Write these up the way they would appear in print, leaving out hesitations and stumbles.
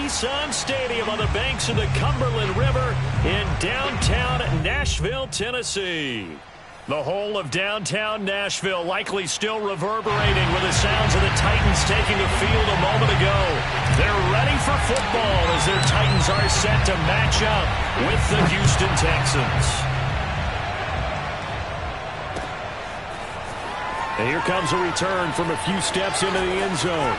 Nissan Stadium on the banks of the Cumberland River in downtown Nashville, Tennessee. The whole of downtown Nashville likely still reverberating with the sounds of the Titans taking the field a moment ago. They're ready for football as their Titans are set to match up with the Houston Texans. And here comes a return from a few steps into the end zone.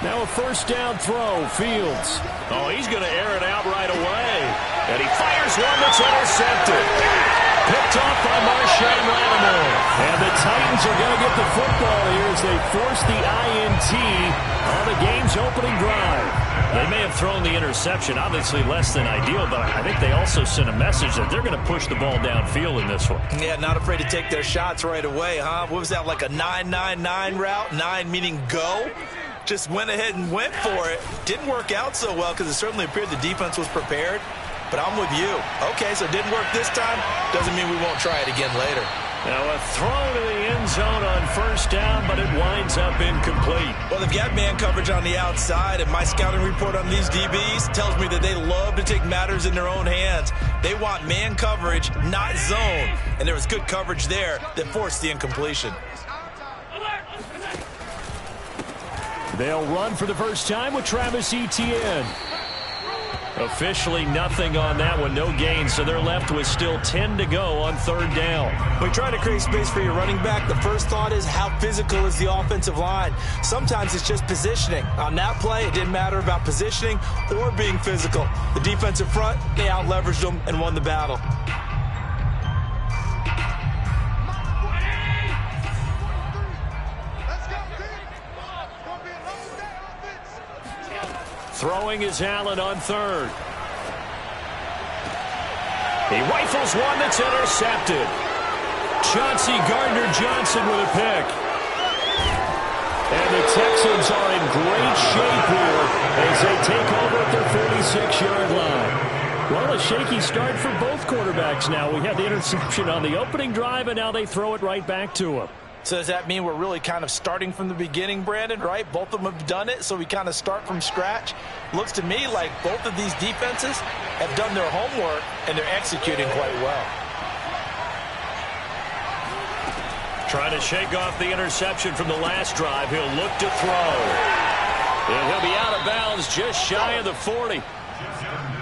Now a first down throw, Fields. Oh, he's going to air it out right away. And he fires one that's intercepted. Picked off by Marshawn Lattimore. And the Titans are going to get the football here as they force the INT on the game's opening drive. They may have thrown the interception, obviously less than ideal, but I think they also sent a message that they're going to push the ball downfield in this one. Yeah, not afraid to take their shots right away, huh? What was that, like a 9-9-9 route? 9 meaning go? Just went ahead and went for it. Didn't work out so well because it certainly appeared the defense was prepared. But I'm with you. Okay, so it didn't work this time. Doesn't mean we won't try it again later. Now a throw to the end zone on first down, but it winds up incomplete. Well, they've got man coverage on the outside, and my scouting report on these DBs tells me that they love to take matters in their own hands. They want man coverage, not zone. And there was good coverage there that forced the incompletion. They'll run for the first time with Travis Etienne. Officially nothing on that one, no gain, so they're left with still 10 to go on third down. When you try to create space for your running back, the first thought is how physical is the offensive line. Sometimes it's just positioning. On that play, it didn't matter about positioning or being physical. The defensive front, they out-leveraged them and won the battle. Throwing is Allen on third. He rifles one that's intercepted. Chauncey Gardner-Johnson with a pick. And the Texans are in great shape here as they take over at their 46-yard line. Well, a shaky start for both quarterbacks now. We had the interception on the opening drive, and now they throw it right back to him. So does that mean we're really kind of starting from the beginning, Brandon, right? Both of them have done it, so we kind of start from scratch. Looks to me like both of these defenses have done their homework, and they're executing quite well. Trying to shake off the interception from the last drive. He'll look to throw. And he'll be out of bounds just shy of the 40.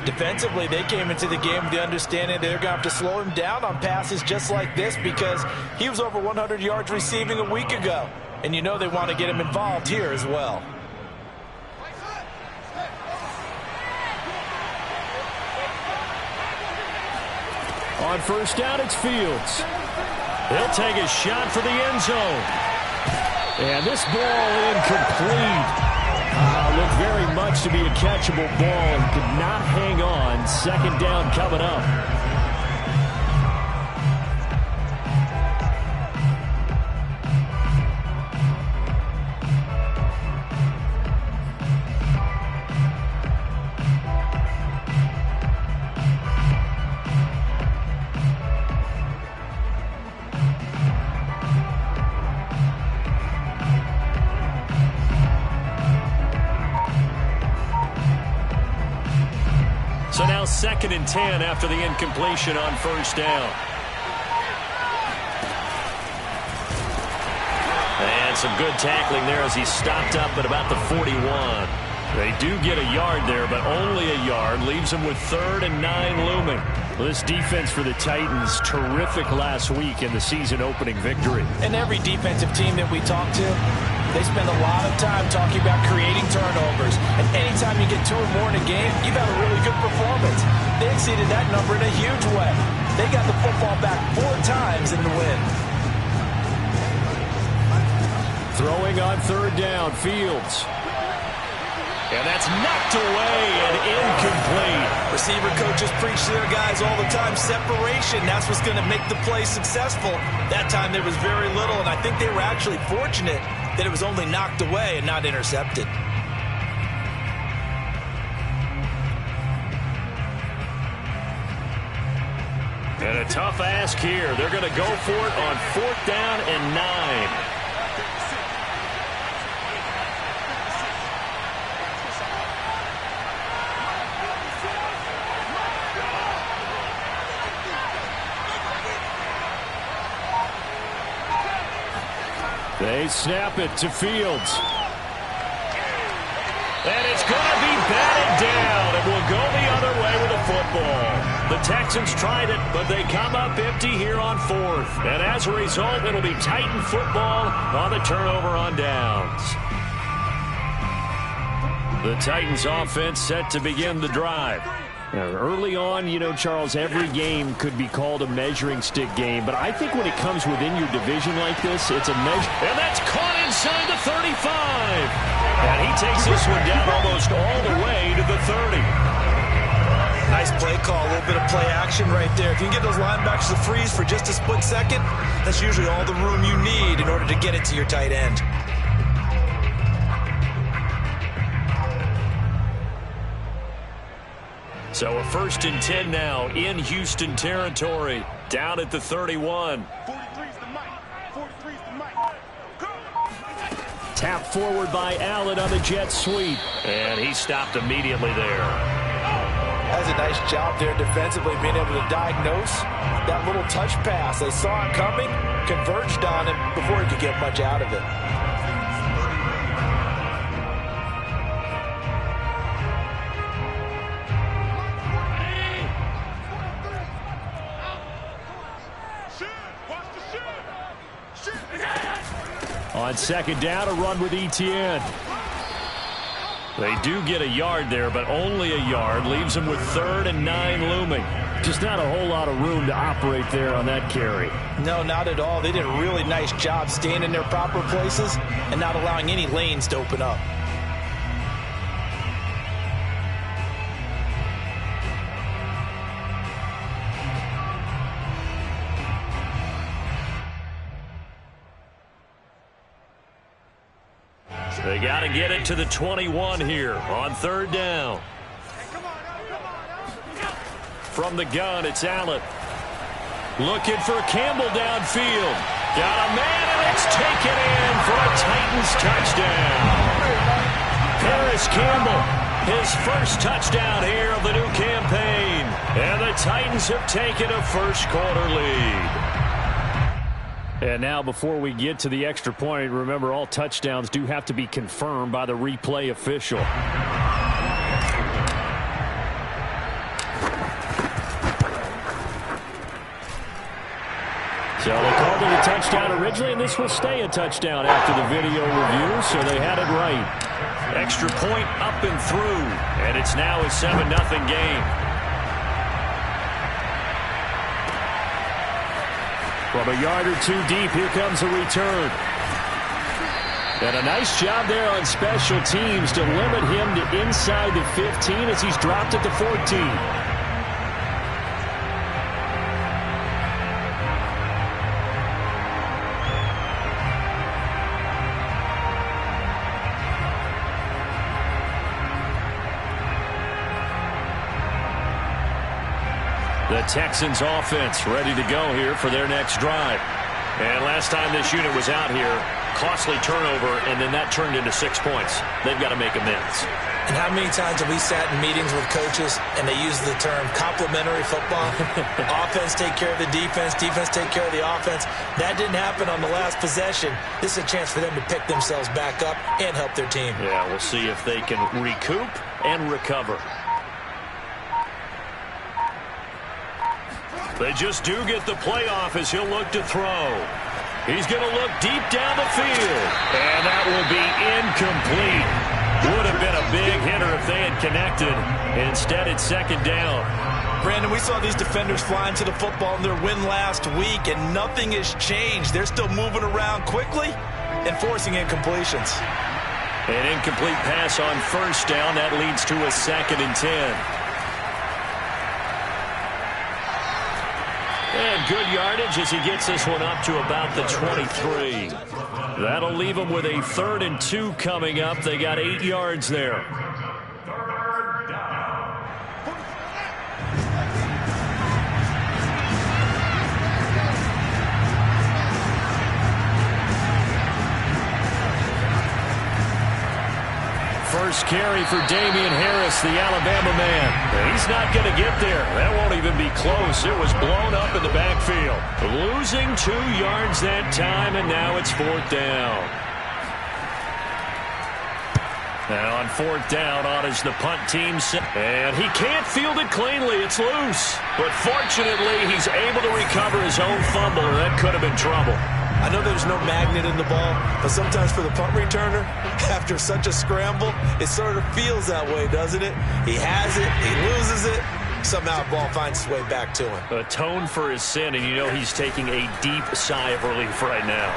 Defensively, they came into the game with the understanding they're going to have to slow him down on passes just like this because he was over 100 yards receiving a week ago. And you know they want to get him involved here as well. On first down, it's Fields. He'll take a shot for the end zone. And this ball incomplete. Looked very much to be a catchable ball and could not hang on. Second down coming up. So now 2nd and 10 after the incompletion on first down. And some good tackling there as he stopped up at about the 41. They do get a yard there, but only a yard. Leaves them with 3rd and 9 looming. Well, this defense for the Titans, terrific last week in the season-opening victory. And every defensive team that we talk to, They spend a lot of time talking about creating turnovers. And anytime you get 2 or more in a game, you've had a really good performance. They exceeded that number in a huge way. They got the football back 4 times in the win. Throwing on 3rd down, Fields. And that's knocked away and incomplete. Receiver coaches preach to their guys all the time. Separation, that's what's going to make the play successful. That time there was very little, and I think they were actually fortunate that it was only knocked away and not intercepted. And a tough ask here. They're going to go for it on 4th down and 9. They snap it to Fields. And it's going to be batted down. It will go the other way with the football. The Texans tried it, but they come up empty here on 4th. And as a result, it'll be Titan football on the turnover on downs. The Titans offense set to begin the drive. Now, early on, you know, Charles, every game could be called a measuring stick game. But I think when it comes within your division like this, it's a measure. And that's caught inside the 35. And he takes this one down almost all the way to the 30. Nice play call, a little bit of play action right there. If you can get those linebackers to freeze for just a split second, that's usually all the room you need in order to get it to your tight end. So a 1st and 10 now in Houston territory, down at the 31. 43's the mic. 43's the mic. Tap forward by Allen on the jet sweep. And he stopped immediately there. That's a nice job there defensively, being able to diagnose that little touch pass. They saw it coming, converged on him before he could get much out of it. On 2nd down, a run with Etienne. They do get a yard there, but only a yard. Leaves them with 3rd and 9 looming. Just not a whole lot of room to operate there on that carry. No, not at all. They did a really nice job staying in their proper places and not allowing any lanes to open up. They got to get it to the 21 here on 3rd down. From the gun, it's Allen. Looking for Campbell downfield. Got a man, and it's taken in for a Titans touchdown. Paris Campbell, his first touchdown here of the new campaign. And the Titans have taken a first-quarter lead. And now, before we get to the extra point, remember, all touchdowns do have to be confirmed by the replay official. So they called it a touchdown originally, and this will stay a touchdown after the video review, so they had it right. Extra point up and through, and it's now a 7-0 game. From a yard or 2 deep, here comes a return. And a nice job there on special teams to limit him to inside the 15 as he's dropped at the 14. The Texans offense ready to go here for their next drive. And last time this unit was out here, costly turnover, and then that turned into 6 points. They've got to make amends. And how many times have we sat in meetings with coaches and they use the term complementary football? Offense take care of the defense, defense take care of the offense. That didn't happen on the last possession. This is a chance for them to pick themselves back up and help their team. Yeah, we'll see if they can recoup and recover. They just do get the playoff as he'll look to throw. He's going to look deep down the field. And that will be incomplete. Would have been a big hitter if they had connected. Instead, it's second down. Brandon, we saw these defenders flying to the football in their win last week, and nothing has changed. They're still moving around quickly and forcing incompletions. An incomplete pass on first down. That leads to a 2nd and 10. And good yardage as he gets this one up to about the 23. That'll leave him with a 3rd and 2 coming up. They got 8 yards there. First carry for Damian Harris, the Alabama man. He's not going to get there. That won't even be close. It was blown up in the backfield. Losing 2 yards that time, and now it's 4th down. Now on 4th down, on is the punt team. And he can't field it cleanly. It's loose. But fortunately, he's able to recover his own fumble, or that could have been trouble. I know there's no magnet in the ball, but sometimes for the punt returner, after such a scramble, it sort of feels that way, doesn't it? He has it, he loses it, somehow the ball finds its way back to him. Atone for his sin, and you know he's taking a deep sigh of relief right now.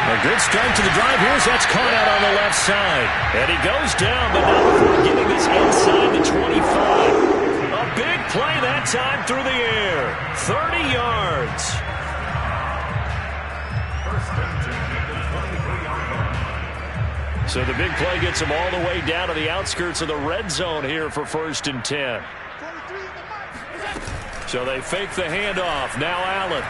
A good start to the drive here as that's caught out on the left side. And he goes down, but not before getting this inside the 25. A big play that time through the air. 30 yards. So the big play gets him all the way down to the outskirts of the red zone here for 1st and 10. So they fake the handoff. Now Allen.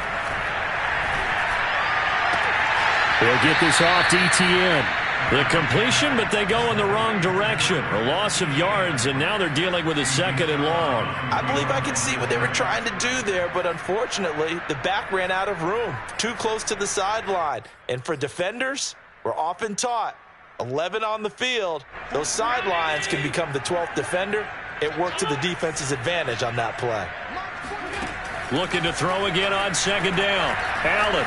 He'll get this off to ETN. The completion, but they go in the wrong direction. A loss of yards, and now they're dealing with a 2nd and long. I believe I can see what they were trying to do there, but unfortunately, the back ran out of room. Too close to the sideline. And for defenders, we're often taught, 11 on the field, those sidelines can become the 12th defender. It worked to the defense's advantage on that play. Looking to throw again on 2nd down. Allen.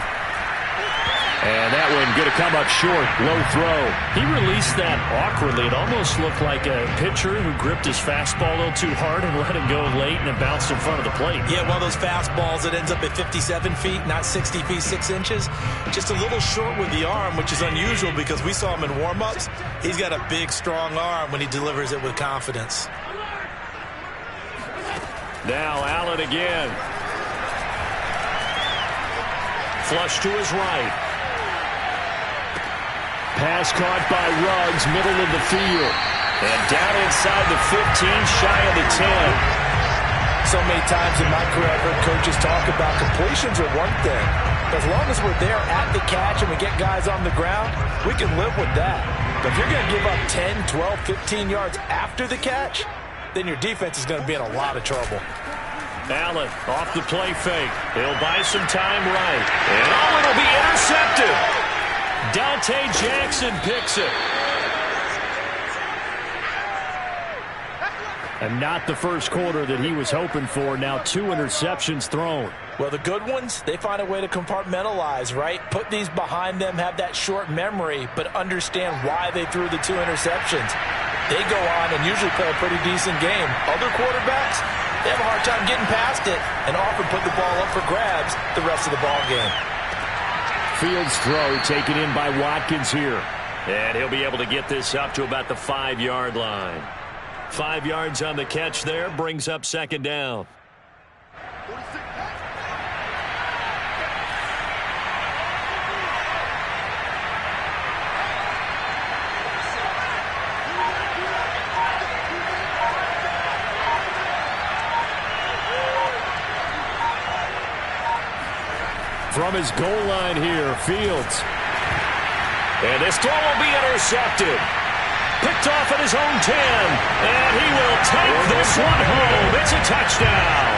And that one going to come up short. Low throw. He released that awkwardly. It almost looked like a pitcher who gripped his fastball a little too hard and let it go late, and it bounced in front of the plate. Yeah, one of those fastballs that ends up at 57 feet, not 60 feet, 6 inches. Just a little short with the arm, which is unusual because we saw him in warm-ups. He's got a big, strong arm when he delivers it with confidence. Now Allen again. Flush to his right. Pass caught by Ruggs, middle of the field. And down inside the 15, shy of the 10. So many times in my career I've heard coaches talk about completions are one thing. As long as we're there at the catch and we get guys on the ground, we can live with that. But if you're going to give up 10, 12, 15 yards after the catch, then your defense is going to be in a lot of trouble. Allen off the play fake. He'll buy some time right. And it'll be intercepted. Dante Jackson picks it. And not the first quarter that he was hoping for. Now 2 interceptions thrown. Well, the good ones, they find a way to compartmentalize, right? Put these behind them, have that short memory, but understand why they threw the 2 interceptions. They go on and usually play a pretty decent game. Other quarterbacks, they have a hard time getting past it and often put the ball up for grabs the rest of the ball game. Fields throw taken in by Watkins here. And he'll be able to get this up to about the 5-yard line. 5 yards on the catch there, brings up 2nd down. From his goal line here, Fields. And this throw will be intercepted. Picked off at his own 10. And he will take this one home. It's a touchdown.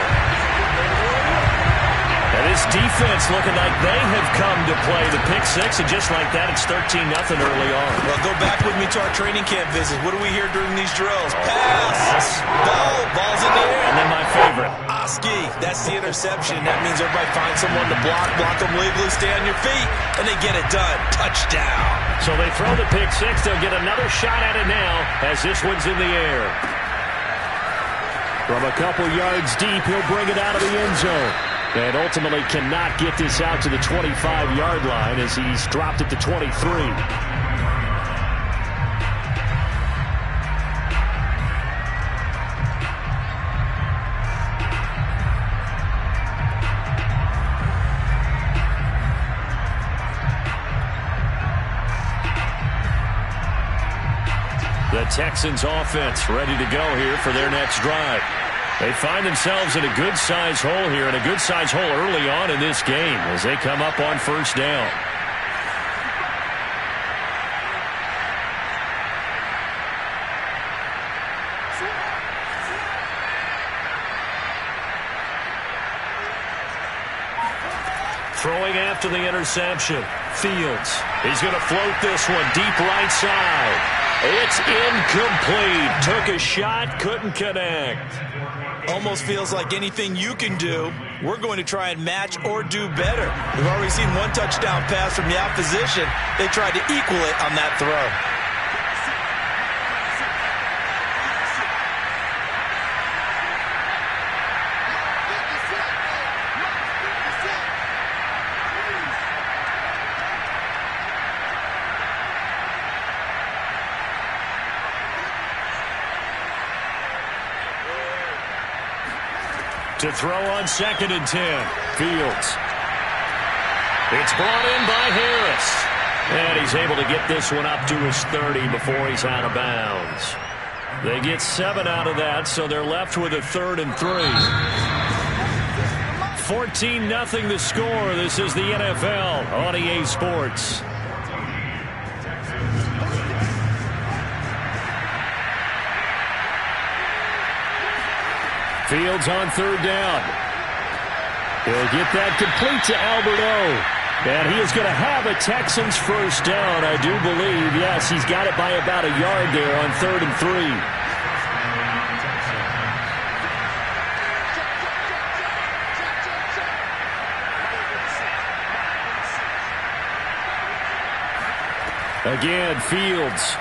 And this defense looking like they have come to play the pick six, and just like that, it's 13-0 early on. Well, go back with me to our training camp visit. What do we hear during these drills? Pass! Ball's in the air. And then my favorite. Oski, that's the interception. That means everybody finds someone to block them legally, stay on your feet, and they get it done. Touchdown. So they throw the pick six. They'll get another shot at it now as this one's in the air. From a couple yards deep, he'll bring it out of the end zone. And ultimately cannot get this out to the 25-yard line as he's dropped it to 23. The Texans offense ready to go here for their next drive. They find themselves in a good-sized hole here, and a good-sized hole early on in this game as they come up on first down. Throwing after the interception. Fields. He's going to float this one deep right side. It's incomplete. Took a shot, couldn't connect. Almost feels like anything you can do, we're going to try and match or do better. We've already seen one touchdown pass from the opposition. They tried to equal it on that throw. To throw on 2nd and 10. Fields. It's brought in by Harris. And he's able to get this one up to his 30 before he's out of bounds. They get 7 out of that, so they're left with a 3rd and 3. 14-0 the score. This is the NFL on EA Sports. Fields on 3rd down. He'll get that complete to Alberto. And he is going to have a Texans first down, I do believe. Yes, he's got it by about a yard there on 3rd and 3. Again, Fields.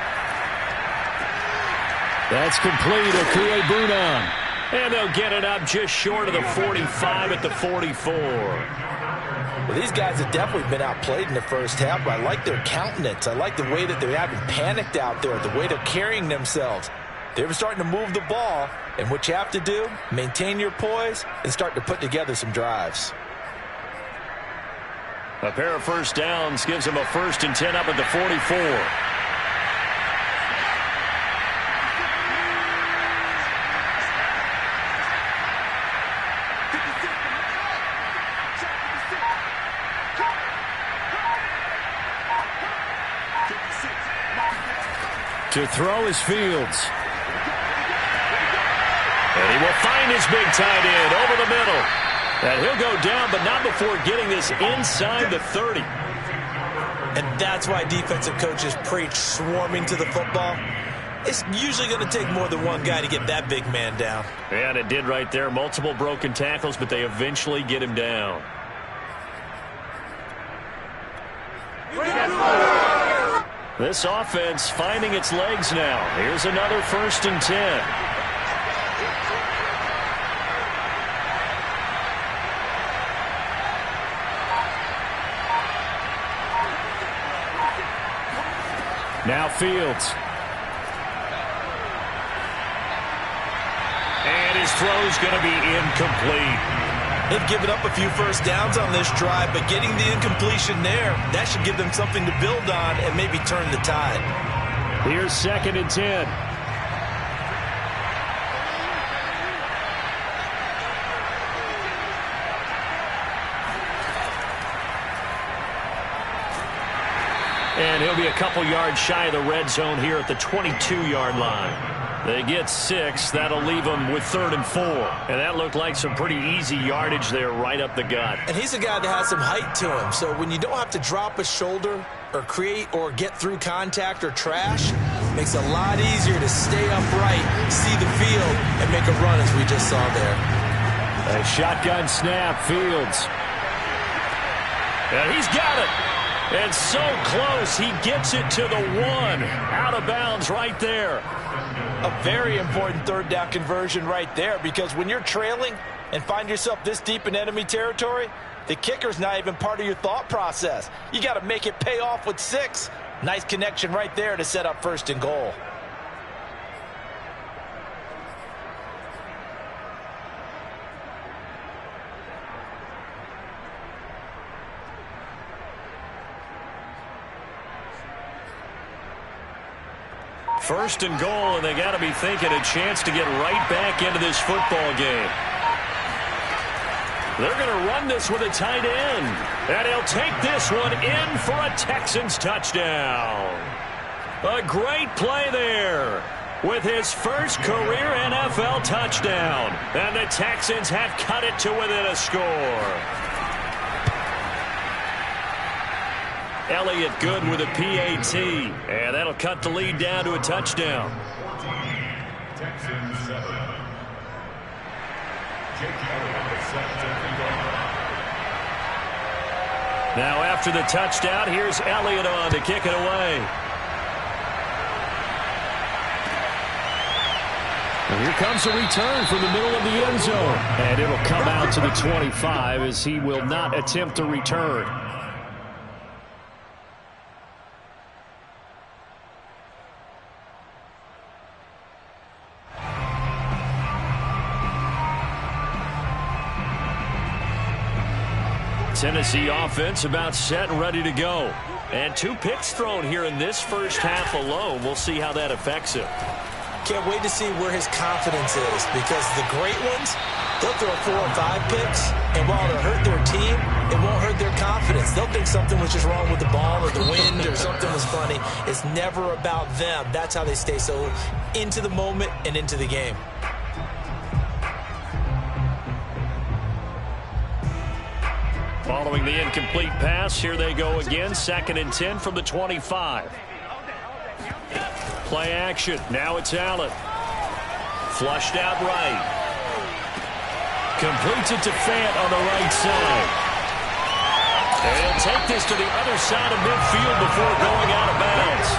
That's complete. Akue Bunan. And they'll get it up just short of the 45 at the 44. Well, these guys have definitely been outplayed in the first half, but I like their countenance. I like the way that they haven't panicked out there, the way they're carrying themselves. They're starting to move the ball, and what you have to do, maintain your poise and start to put together some drives. A pair of first downs gives them a 1st and 10 up at the 44. To throw is Fields. And he will find his big tight end over the middle. And he'll go down, but not before getting this inside the 30. And that's why defensive coaches preach swarming to the football. It's usually going to take more than one guy to get that big man down. And it did right there. Multiple broken tackles, but they eventually get him down. This offense finding its legs now. Here's another 1st and 10. Now Fields. And his throw's going to be incomplete. They've given up a few first downs on this drive, but getting the incompletion there, that should give them something to build on and maybe turn the tide. Here's 2nd and 10. And he'll be a couple yards shy of the red zone here at the 22-yard line. They get 6. That'll leave them with 3rd and 4. And that looked like some pretty easy yardage there right up the gut. And he's a guy that has some height to him. So when you don't have to drop a shoulder or create or get through contact or trash, makes it a lot easier to stay upright, see the field, and make a run as we just saw there. A shotgun snap, Fields. And he's got it. And so close, he gets it to the 1. Out of bounds right there. A very important 3rd down conversion right there, because when you're trailing and find yourself this deep in enemy territory, the kicker's not even part of your thought process. You got to make it pay off with 6. Nice connection right there to set up 1st and goal. First and goal, and they got to be thinking a chance to get right back into this football game. They're going to run this with a tight end, and he'll take this one in for a Texans touchdown. A great play there with his first career NFL touchdown, and the Texans have cut it to within a score. Elliott good with a PAT, and that'll cut the lead down to a touchdown. Now after the touchdown, here's Elliott on to kick it away. And here comes a return from the middle of the end zone. And it'll come out to the 25 as he will not attempt to return. Tennessee offense about set and ready to go. And 2 picks thrown here in this first half alone. We'll see how that affects him. Can't wait to see where his confidence is, because the great ones, they'll throw 4 or 5 picks, and while it'll hurt their team, it won't hurt their confidence. They'll think something was just wrong with the ball or the wind or something was funny. It's never about them. That's how they stay so into the moment and into the game. Following the incomplete pass, here they go again. 2nd and 10 from the 25. Play action. Now it's Allen. Flushed out right. Completes it to Fant on the right side. And he'll take this to the other side of midfield before going out of bounds.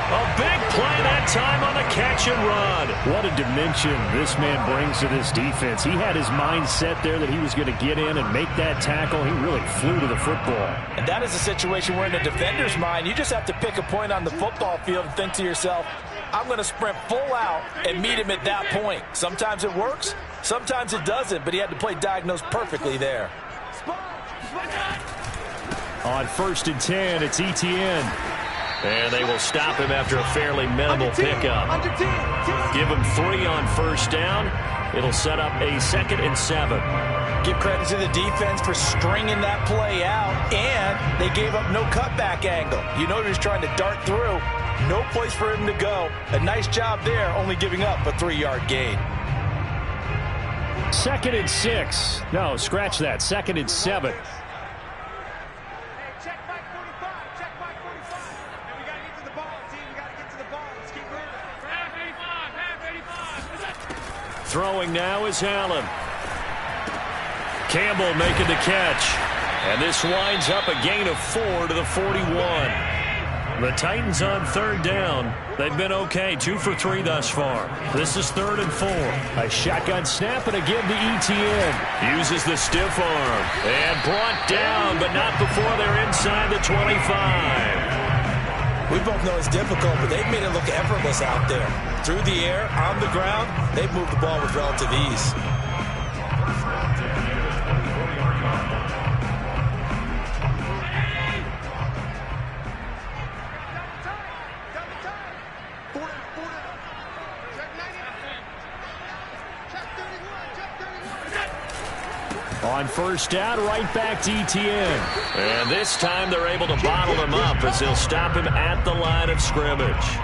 A big play that time on the catch and run. What a dimension this man brings to this defense. He had his mind set there that he was going to get in and make that tackle. He really flew to the football. And that is a situation where in the defender's mind, you just have to pick a point on the football field and think to yourself, I'm going to sprint full out and meet him at that point. Sometimes it works, sometimes it doesn't, but he had to play diagnosed perfectly there. On 1st and 10, it's Etienne. And they will stop him after a fairly minimal pickup. Give him 3 on 1st down. It'll set up a 2nd and 7. Give credit to the defense for stringing that play out, and they gave up no cutback angle. You know he was trying to dart through. No place for him to go. A nice job there, only giving up a 3-yard gain. 2nd and 6. No, scratch that. 2nd and 7. Throwing now is Allen. Campbell making the catch. And this winds up a gain of 4 to the 41. The Titans on 3rd down. They've been okay, 2 for 3 thus far. This is 3rd and 4. A shotgun snap and again to Etienne. Uses the stiff arm. And brought down, but not before they're inside the 25. We both know it's difficult, but they've made it look effortless out there. Through the air, on the ground, they've moved the ball with relative ease. On 1st down, right back to Etienne. And this time they're able to bottle him up as they'll stop him at the line of scrimmage.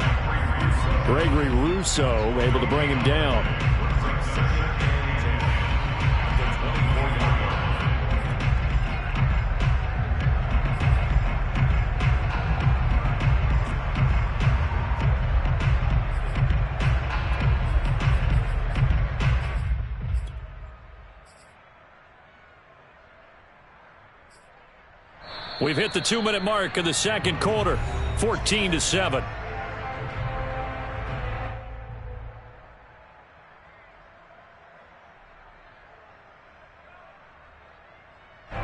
Gregory Rousseau able to bring him down. We've hit the 2-minute mark of the second quarter, 14-7.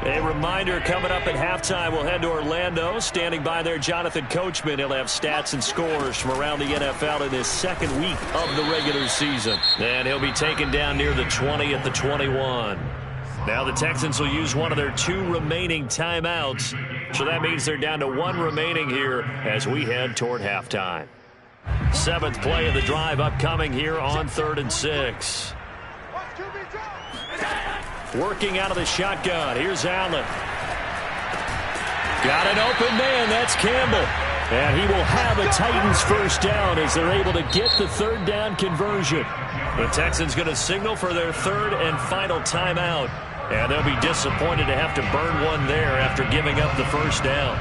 A reminder, coming up at halftime, we'll head to Orlando. Standing by there, Jonathan Coachman. He'll have stats and scores from around the NFL in his second week of the regular season. And he'll be taken down near the 20 at the 21. Now the Texans will use one of their 2 remaining timeouts. So that means they're down to 1 remaining here as we head toward halftime. 7th play of the drive upcoming here on 3rd and 6. Working out of the shotgun. Here's Allen. Got an open man. That's Campbell. And he will have a Titans first down as they're able to get the 3rd down conversion. The Texans going to signal for their 3rd and final timeout. And they'll be disappointed to have to burn one there after giving up the first down.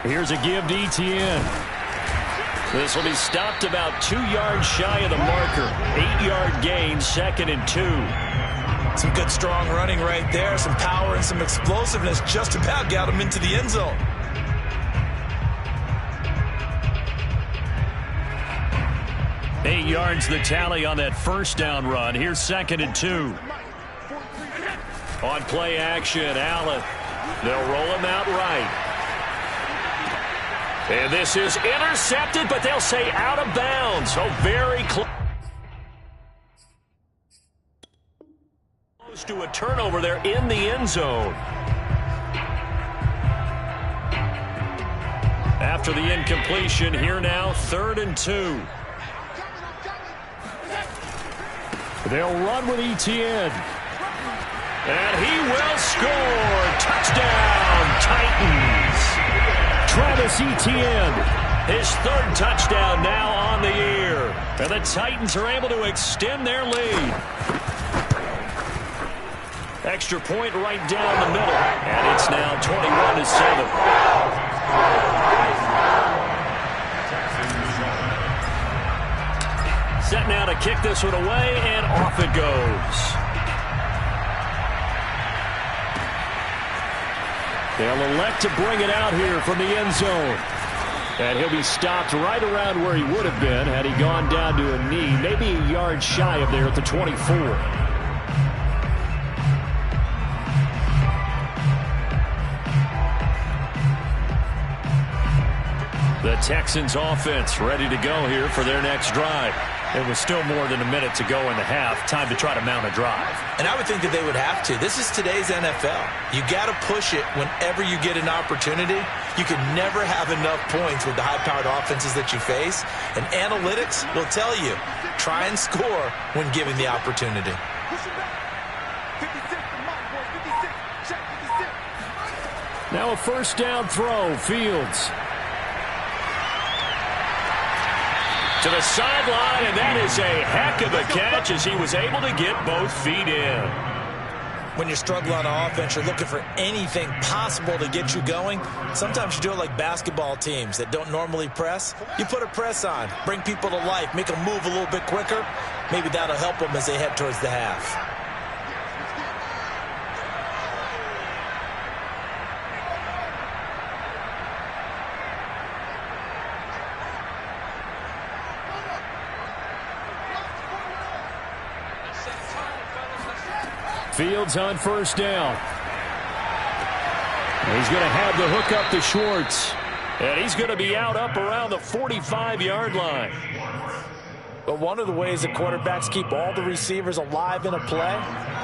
Here's a give to Etienne. This will be stopped about 2 yards shy of the marker. 8-yard gain, 2nd and 2. Some good strong running right there. Some power and some explosiveness just about got him into the end zone. 8 yards the tally on that first down run. Here's 2nd and 2. On play action, Allen. They'll roll him out right. And this is intercepted, but they'll say out of bounds. So very close to a turnover there in the end zone. After the incompletion, here now, 3rd and 2. They'll run with Etienne. And he will score. Touchdown, Titans. Travis Etienne, his 3rd touchdown now on the year. And the Titans are able to extend their lead. Extra point right down the middle. And it's now 21-7. Set now to kick this one away, and off it goes. They'll elect to bring it out here from the end zone. And he'll be stopped right around where he would have been had he gone down to a knee, maybe a yard shy of there at the 24. The Texans offense ready to go here for their next drive. It was still more than a minute to go in the half. Time to try to mount a drive. And I would think that they would have to. This is today's NFL. You got to push it whenever you get an opportunity. You can never have enough points with the high-powered offenses that you face. And analytics will tell you, try and score when given the opportunity. Now a first down throw. Fields. To the sideline, and that is a heck of a catch as he was able to get both feet in. When you struggle on offense, you're looking for anything possible to get you going. Sometimes you do it like basketball teams that don't normally press. You put a press on, bring people to life, make them move a little bit quicker. Maybe that'll help them as they head towards the half. Fields on first down. He's going to have the hook up to Schwartz. And he's going to be out up around the 45-yard line. But one of the ways that quarterbacks keep all the receivers alive in a play,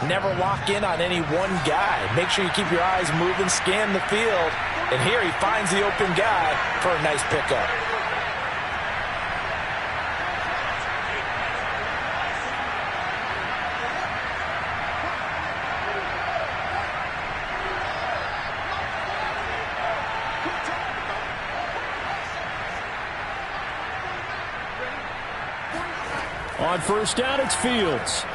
never lock in on any one guy. Make sure you keep your eyes moving, scan the field. And here he finds the open guy for a nice pickup. On first down, it's Fields.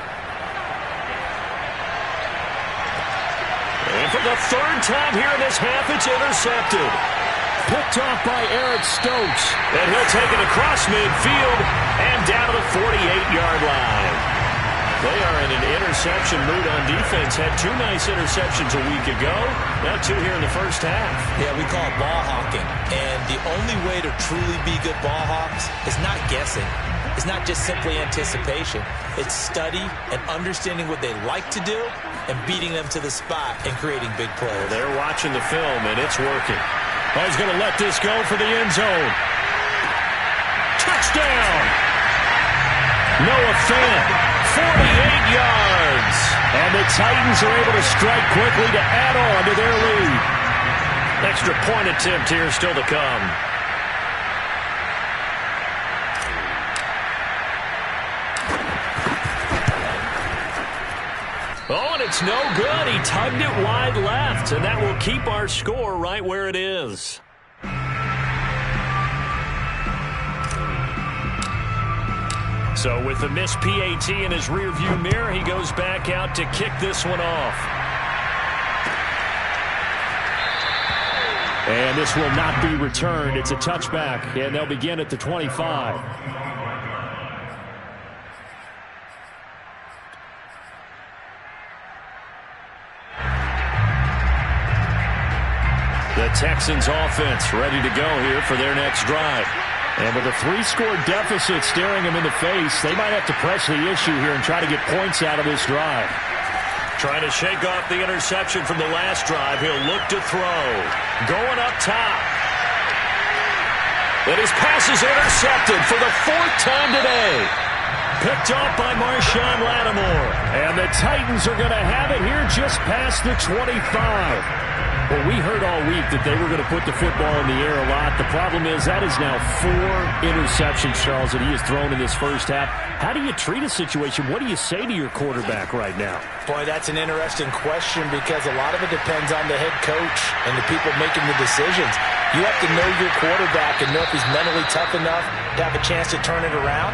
And for the third time here in this half, it's intercepted. Picked off by Eric Stokes. And he'll take it across midfield and down to the 48-yard line. They are in an interception mood on defense. Had 2 nice interceptions a week ago. Now 2 here in the first half. Yeah, we call it ball hawking. And the only way to truly be good ball hawks is not guessing. It's not just simply anticipation. It's study and understanding what they like to do and beating them to the spot and creating big plays. They're watching the film, and it's working. Oh, he's going to let this go for the end zone. Touchdown! Noah Fant, 48 yards. And the Titans are able to strike quickly to add on to their lead. Extra point attempt here still to come. Oh, and it's no good. He tugged it wide left, and that will keep our score right where it is. So with the missed PAT in his rearview mirror, he goes back out to kick this one off. And this will not be returned. It's a touchback, and they'll begin at the 25. The Texans offense ready to go here for their next drive. And with a 3-score deficit staring them in the face, they might have to press the issue here and try to get points out of this drive. Trying to shake off the interception from the last drive. He'll look to throw. Going up top. And his pass is intercepted for the 4th time today. Picked off by Marshawn Lattimore. And the Titans are going to have it here just past the 25. Well, we heard all week that they were going to put the football in the air a lot. The problem is that is now 4 interceptions, Charles, that he has thrown in this first half. How do you treat a situation? What do you say to your quarterback right now? Boy, that's an interesting question because a lot of it depends on the head coach and the people making the decisions. You have to know your quarterback and know if he's mentally tough enough to have a chance to turn it around.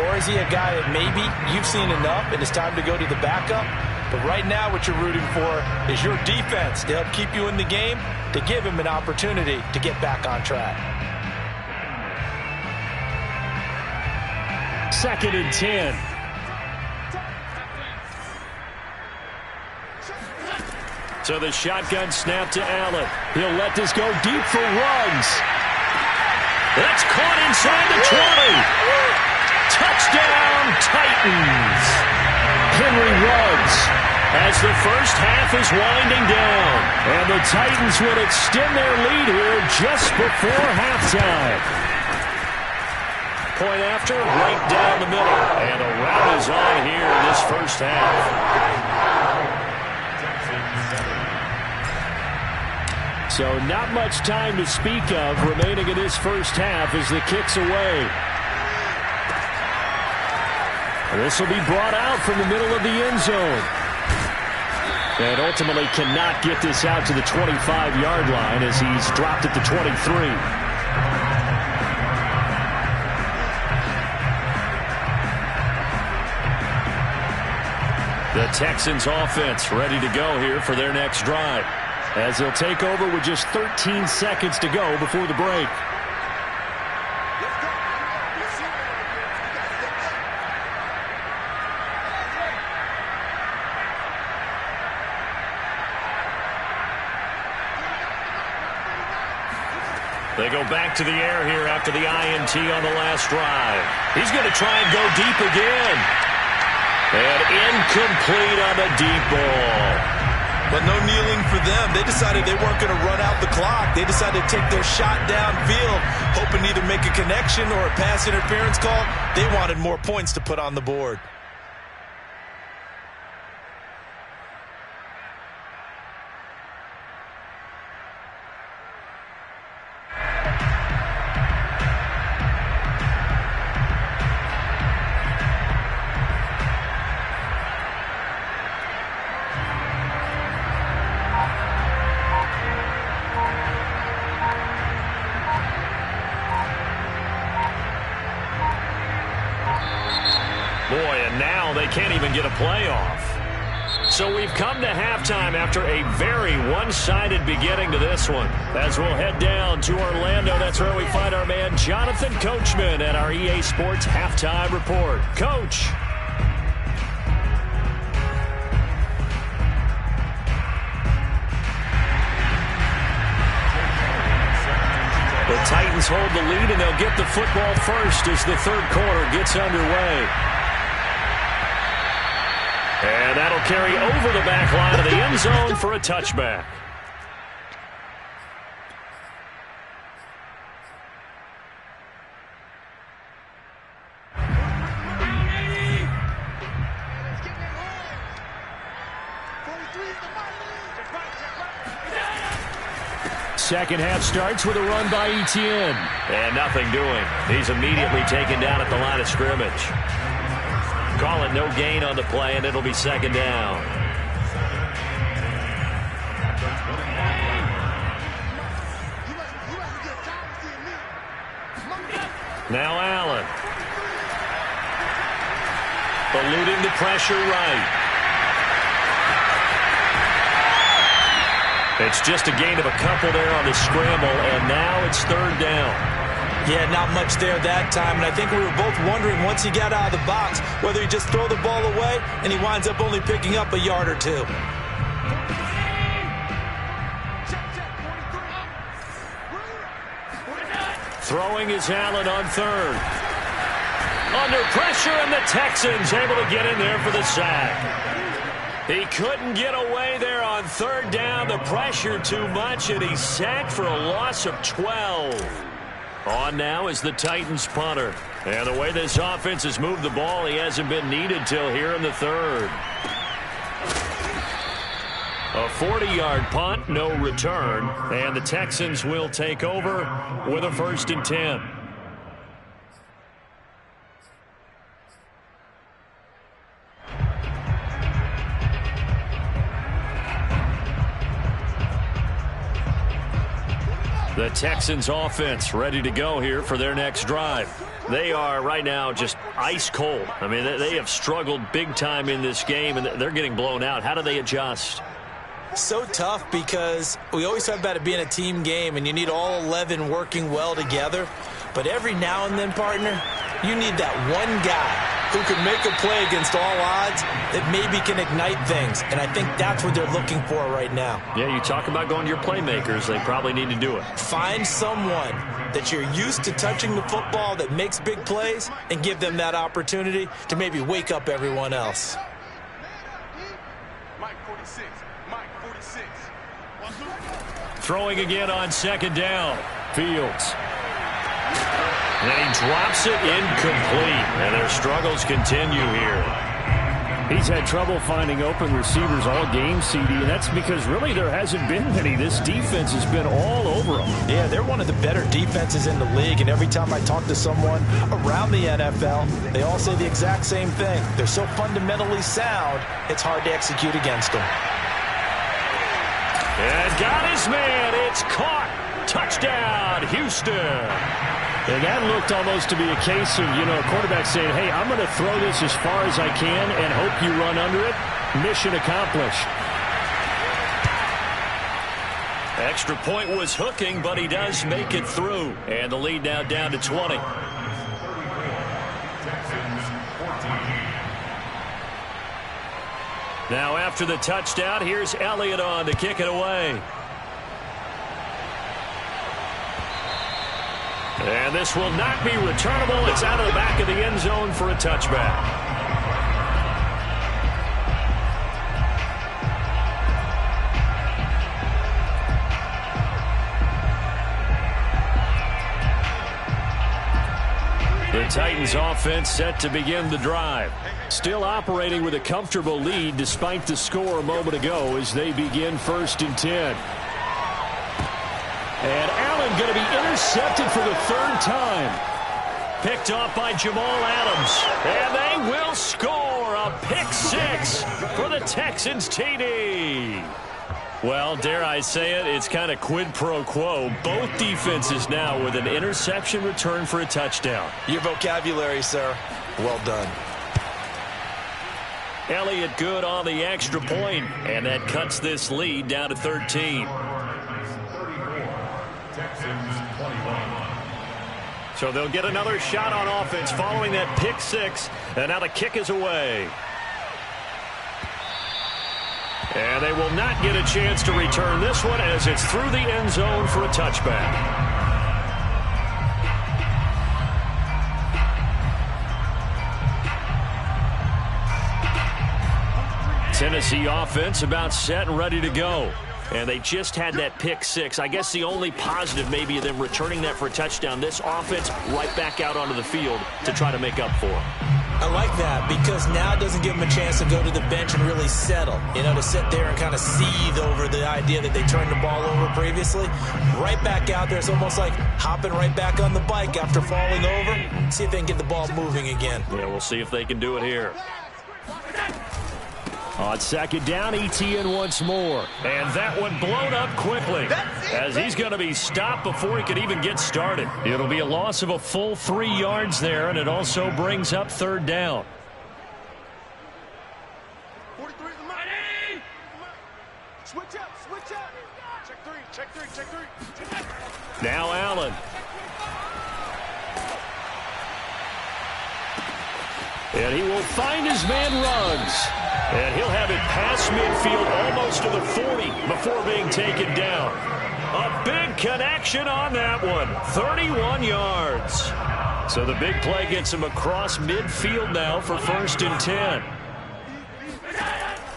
Or is he a guy that maybe you've seen enough and it's time to go to the backup? But right now what you're rooting for is your defense to help keep you in the game, to give him an opportunity to get back on track. 2nd and 10. So the shotgun snap to Allen. He'll let this go deep for Ruggs. That's caught inside the 20. Touchdown, Titans. Henry Ruggs as the first half is winding down. And the Titans will extend their lead here just before halftime. Point after, right down the middle. And a rout is on here in this first half. So not much time to speak of remaining in this first half as the kick's away. This will be brought out from the middle of the end zone. And ultimately cannot get this out to the 25-yard line as he's dropped at the 23. The Texans offense ready to go here for their next drive as they'll take over with just 13 seconds to go before the break. They go back to the air here after the INT on the last drive. He's going to try and go deep again. And incomplete on the deep ball. But no kneeling for them. They decided they weren't going to run out the clock. They decided to take their shot downfield, hoping to either make a connection or a pass interference call. They wanted more points to put on the board. now they can't even get a playoff. So we've come to halftime after a very one-sided beginning to this one. As we'll head down to Orlando, that's where we find our man Jonathan Coachman at our EA Sports Halftime Report. Coach. The Titans hold the lead, and they'll get the football first as the third quarter gets underway. And that'll carry over the back line of the end zone for a touchback. Second half starts with a run by ETN. And nothing doing. He's immediately taken down at the line of scrimmage. Call it no gain on the play, and it'll be second down. Now Allen. Eluding the pressure right. It's just a gain of a couple there on the scramble, and now it's third down. Yeah, not much there that time, and I think we were both wondering once he got out of the box whether he just throw the ball away, and he winds up only picking up a yard or two. Throwing is Allen on third. Under pressure, and the Texans able to get in there for the sack. He couldn't get away there on third down. The pressure too much, and he's sacked for a loss of 12. On now is the Titans punter. And the way this offense has moved the ball, he hasn't been needed till here in the third. A 40-yard punt, no return. And the Texans will take over with a 1st and 10. The Texans offense ready to go here for their next drive. They are right now just ice cold. I mean, they have struggled big time in this game, and they're getting blown out. How do they adjust? So tough because we always talk about it being a team game, and you need all 11 working well together. But every now and then, partner, you need that one guy who can make a play against all odds that maybe can ignite things. And I think that's what they're looking for right now. Yeah, you talk about going to your playmakers. They probably need to do it. Find someone that you're used to touching the football that makes big plays and give them that opportunity to maybe wake up everyone else. Mike 46. Mike 46. Throwing again on second down. Fields. And he drops it incomplete. And their struggles continue here. He's had trouble finding open receivers all game, CD, and that's because really there hasn't been many. This defense has been all over them. Yeah, they're one of the better defenses in the league, and every time I talk to someone around the NFL, they all say the exact same thing. They're so fundamentally sound, it's hard to execute against them. And got his man. It's caught. Touchdown, Houston. And that looked almost to be a case of, a quarterback saying, hey, I'm going to throw this as far as I can and hope you run under it. Mission accomplished. Extra point was hooking, but he does make it through. And the lead now down to 20. Now after the touchdown, here's Elliott on to kick it away. And this will not be returnable. It's out of the back of the end zone for a touchback. The Titans offense set to begin the drive. Still operating with a comfortable lead despite the score a moment ago as they begin 1st and 10. And Allen going to be intercepted for the 3rd time. Picked off by Jamal Adams. And they will score a pick 6 for the Texans TD. Well, dare I say it, it's kind of quid pro quo. Both defenses now with an interception return for a touchdown. Your vocabulary, sir. Well done. Elliott good on the extra point, and that cuts this lead down to 13. So they'll get another shot on offense following that pick six, and now the kick is away. And they will not get a chance to return this one as it's through the end zone for a touchback. Tennessee offense about set and ready to go. And they just had that pick six. I guess the only positive maybe of them returning that for a touchdown. This offense right back out onto the field to try to make up for it. I like that because now it doesn't give them a chance to go to the bench and really settle. You know, to sit there and kind of seethe over the idea that they turned the ball over previously. Right back out there. It's almost like hopping right back on the bike after falling over. See if they can get the ball moving again. Yeah, we'll see if they can do it here. On second down, ETN once more. And that one blown up quickly as he's going to be stopped before he can even get started. It'll be a loss of a full 3 yards there, and it also brings up third down. 43 is the money. Switch up, switch up. Check three, check three, check three. Now Allen. And he will find his man Ruggs. And he'll have it past midfield almost to the 40 before being taken down. A big connection on that one. 31 yards. So the big play gets him across midfield now for 1st and 10.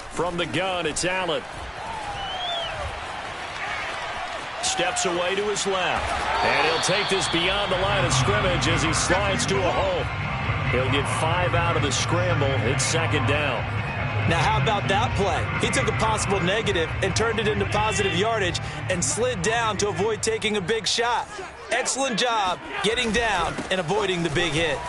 From the gun, it's Allen. Steps away to his left. And he'll take this beyond the line of scrimmage as he slides to a hole. He'll get 5 out of the scramble. It's second down. Now, how about that play? He took a possible negative and turned it into positive yardage and slid down to avoid taking a big shot. Excellent job getting down and avoiding the big hit.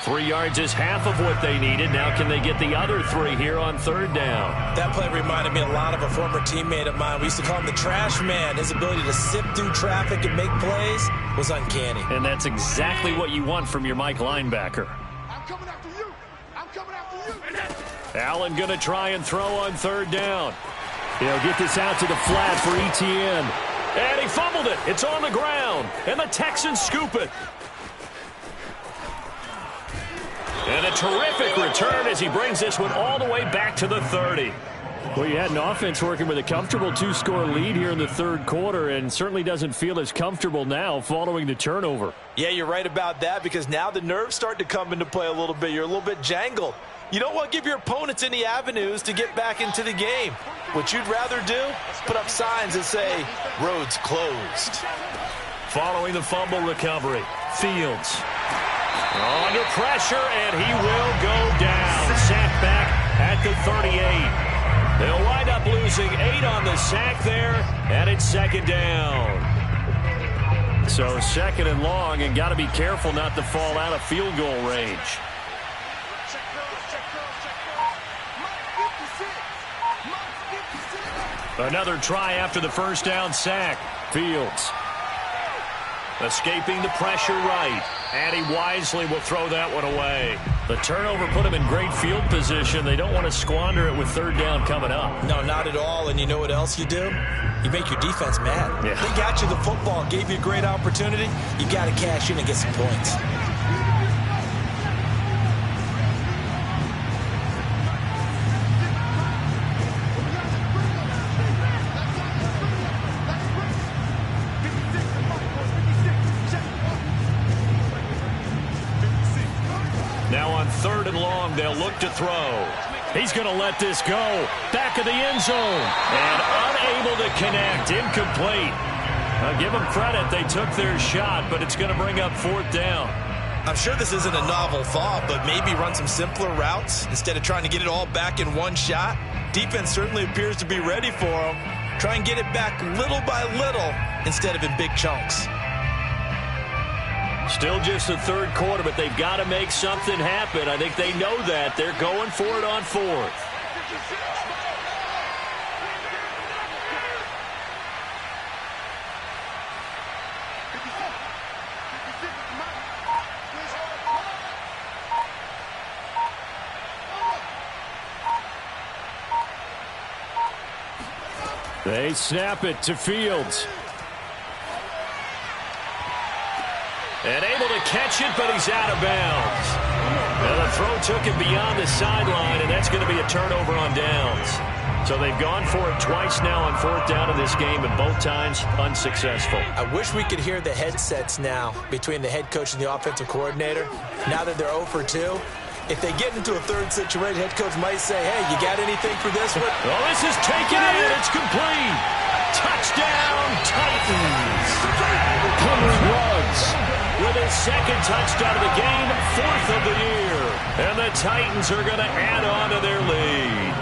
3 yards is half of what they needed. Now can they get the other 3 here on third down? That play reminded me a lot of a former teammate of mine. We used to call him the trash man. His ability to sift through traffic and make plays was uncanny. And that's exactly what you want from your Mike linebacker. I'm coming after you. I'm coming after you. Allen going to try and throw on third down. He'll get this out to the flat for ETN. And he fumbled it. It's on the ground. And the Texans scoop it. And a terrific return as he brings this one all the way back to the 30. Well, you had an offense working with a comfortable 2-score lead here in the third quarter and certainly doesn't feel as comfortable now following the turnover. Yeah, you're right about that because now the nerves start to come into play a little bit. You're a little bit jangled. You don't want to give your opponents any avenues to get back into the game. What you'd rather do, put up signs that say, roads closed. Following the fumble recovery, Fields. Under pressure, and he will go down. Sack back at the 38. They'll wind up losing 8 on the sack there, and it's second down. So second and long, and got to be careful not to fall out of field goal range. Another try after the first down sack. Fields. Escaping the pressure right. And he wisely will throw that one away. The turnover put him in great field position. They don't want to squander it with third down coming up. No, not at all. And you know what else you do? You make your defense mad. Yeah. They got you the football, gave you a great opportunity. You got to cash in and get some points. Now on third and long, they'll look to throw. He's going to let this go. Back of the end zone. And unable to connect. Incomplete. I'll give them credit. They took their shot, but it's going to bring up fourth down. I'm sure this isn't a novel thought, but maybe run some simpler routes instead of trying to get it all back in one shot. Defense certainly appears to be ready for them. Try and get it back little by little instead of in big chunks. Still just the third quarter, but they've got to make something happen. I think they know that. They're going for it on fourth. They snap it to Fields. And able to catch it, but he's out of bounds. Now the throw took him beyond the sideline, and that's going to be a turnover on downs. So they've gone for it twice now on fourth down in this game, and both times unsuccessful. I wish we could hear the headsets now between the head coach and the offensive coordinator. Now that they're 0 for 2, if they get into a third situation, head coach might say, hey, you got anything for this one? Oh, this is taken in. It's complete. Touchdown, Titans. Henry Ruggs with his second touchdown of the game, 4th of the year. And the Titans are going to add on to their lead.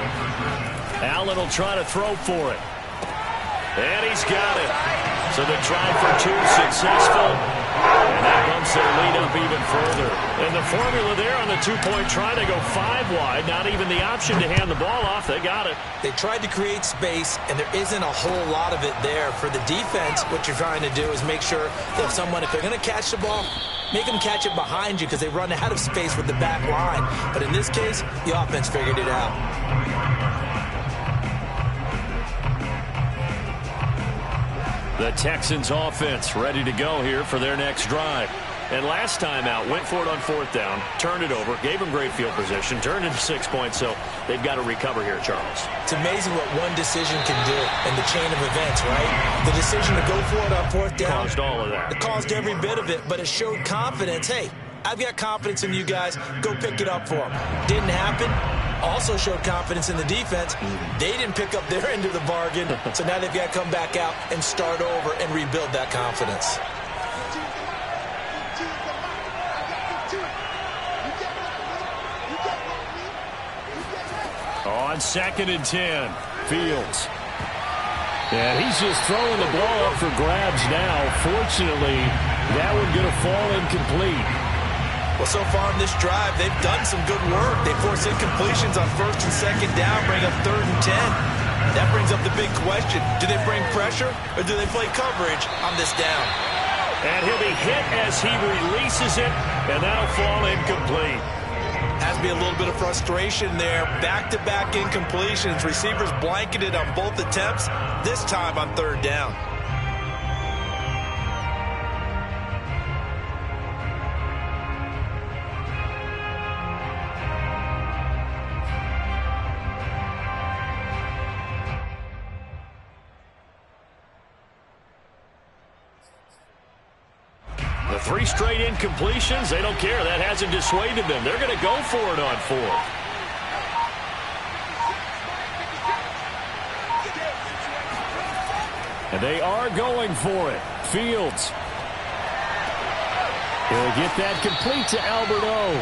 Allen will try to throw for it. And he's got it. So the try for 2 successful. And that bumps their lead up even further. And the formula there on the 2-point try to go 5 wide. Not even the option to hand the ball off. They got it. They tried to create space, and there isn't a whole lot of it there. For the defense, what you're trying to do is make sure that someone, if they're going to catch the ball, make them catch it behind you because they run out of space with the back line. But in this case, the offense figured it out. The Texans offense ready to go here for their next drive. And last time out, went for it on 4th down, turned it over, gave them great field position, turned into 6 points, so they've got to recover here, Charles. It's amazing what one decision can do in the chain of events, right? The decision to go for it on 4th down. Caused all of that. It caused every bit of it, but it showed confidence. Hey, I've got confidence in you guys. Go pick it up for them. Didn't happen. Also showed confidence in the defense. They didn't pick up their end of the bargain, so now they've got to come back out and start over and rebuild that confidence. On 2nd and 10, Fields. And he's just throwing the ball up for grabs now. Fortunately, that one going to fall incomplete. Well, so far in this drive, they've done some good work. They force incompletions on 1st and 2nd down, bring up 3rd and 10. That brings up the big question. Do they bring pressure or do they play coverage on this down? And he'll be hit as he releases it, and that'll fall incomplete. Has to be a little bit of frustration there. Back-to-back incompletions. Receivers blanketed on both attempts, this time on 3rd down. The 3 straight incompletions, they don't care. That hasn't dissuaded them. They're going to go for it on 4th. And they are going for it. Fields. He'll get that complete to Albert O.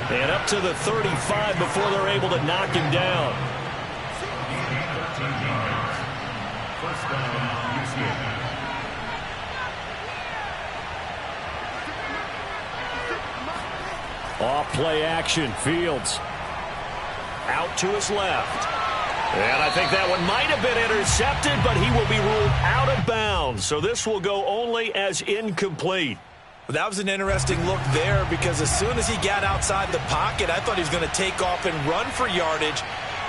And up to the 35 before they're able to knock him down. Off play action, Fields. Out to his left. And I think that one might have been intercepted, but he will be ruled out of bounds. So this will go only as incomplete. Well, that was an interesting look there because as soon as he got outside the pocket, I thought he was going to take off and run for yardage.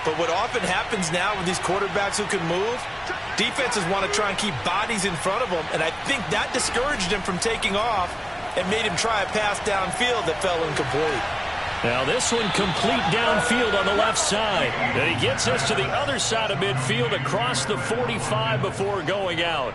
But what often happens now with these quarterbacks who can move, defenses want to try and keep bodies in front of them, and I think that discouraged him from taking off and made him try a pass downfield that fell incomplete. Now this one complete downfield on the left side. And he gets us to the other side of midfield across the 45 before going out.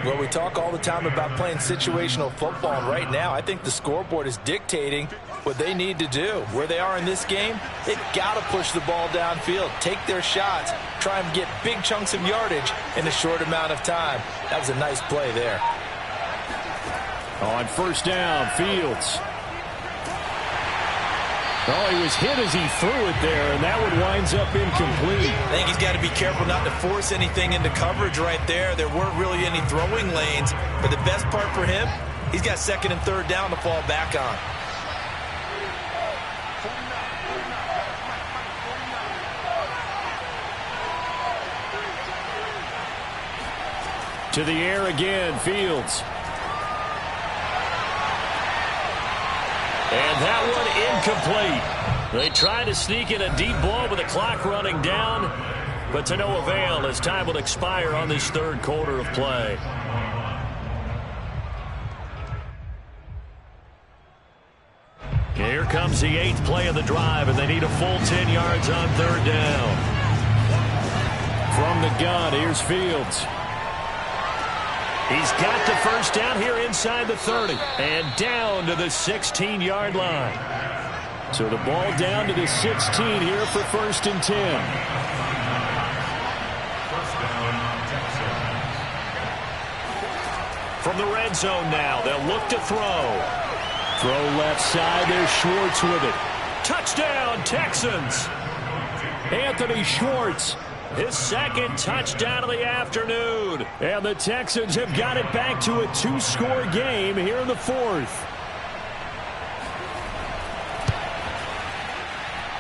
Well, we talk all the time about playing situational football, and right now I think the scoreboard is dictating what they need to do. Where they are in this game, they've got to push the ball downfield, take their shots, try and get big chunks of yardage in a short amount of time. That was a nice play there. On 1st down, Fields. Oh, he was hit as he threw it there, and that one winds up incomplete. I think he's got to be careful not to force anything into coverage right there. There weren't really any throwing lanes, but the best part for him, he's got 2nd and 3rd down to fall back on. To the air again, Fields. And that one incomplete. They try to sneak in a deep ball with the clock running down. but to no avail as time will expire on this third quarter of play. Here comes the 8th play of the drive, and they need a full 10 yards on third down. From the gun, here's Fields. He's got the first down here inside the 30 and down to the 16-yard line. So the ball down to the 16 here for 1st and 10. From the red zone now, they'll look to throw. Throw left side, there's Schwartz with it. Touchdown, Texans. Anthony Schwartz. His second touchdown of the afternoon. And the Texans have got it back to a 2-score game here in the 4th.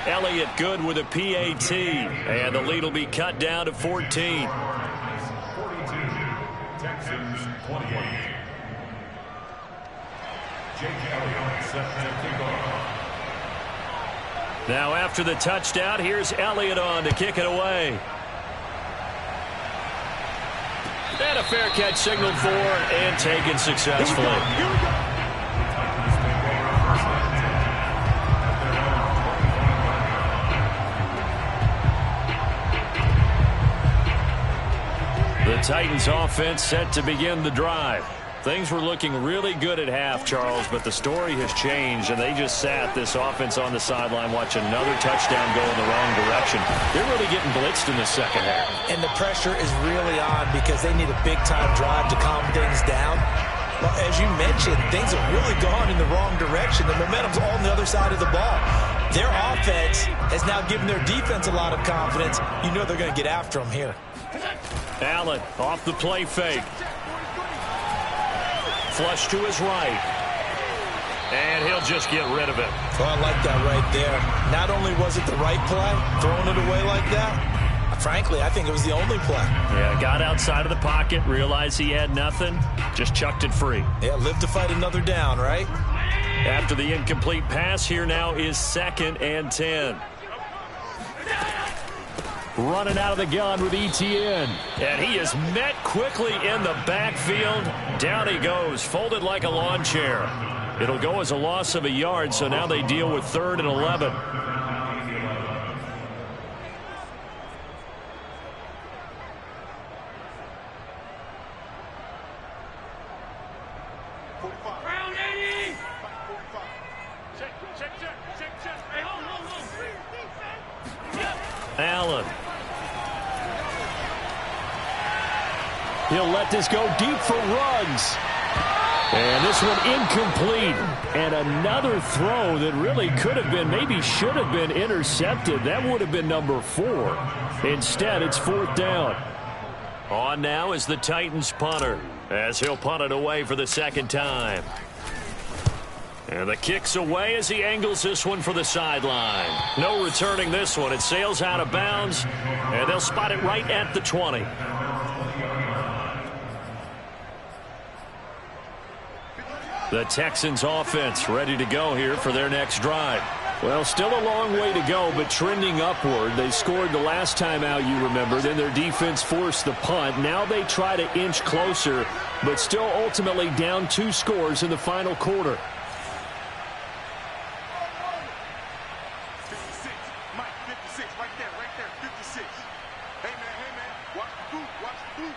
Elliott good with a PAT. And the lead will be cut down to 14. 42, Texans 28. Jake Elliott set to kick off. Now after the touchdown, here's Elliott on to kick it away. And a fair catch signaled for and taken successfully. Here we go. The Titans offense set to begin the drive. Things were looking really good at half, Charles, but the story has changed, and they just sat this offense on the sideline watching another touchdown go in the wrong direction. They're really getting blitzed in the second half. And the pressure is really on because they need a big-time drive to calm things down. Well, as you mentioned, things have really gone in the wrong direction. The momentum's all on the other side of the ball. Their offense has now given their defense a lot of confidence. You know they're going to get after them here. Allen off the play fake. Flush to his right. And he'll just get rid of it. Oh, I like that right there. Not only was it the right play, throwing it away like that, frankly, I think it was the only play. Yeah, got outside of the pocket, realized he had nothing, just chucked it free. Yeah, live to fight another down, right? After the incomplete pass, here now is 2nd and 10. Running out of the gun with ETN. And he is met quickly in the backfield. Down he goes, folded like a lawn chair. It'll go as a loss of a yard, so now they deal with 3rd and 11. Round 80. 45. Check. Hey, hold. Allen. He'll let this go deep for Ruggs. And this one incomplete. And another throw that really could have been, maybe should have been intercepted. That would have been number 4. Instead, it's 4th down. On now is the Titans punter, as he'll punt it away for the 2nd time. And the kick's away as he angles this one for the sideline. No returning this one. It sails out of bounds, and they'll spot it right at the 20. The Texans offense ready to go here for their next drive. Well, still a long way to go, but trending upward. They scored the last time out, you remember. Then their defense forced the punt. Now they try to inch closer, but still ultimately down 2 scores in the final quarter. 56. Mike, 56. Right there. 56. Hey, man. Watch the boot.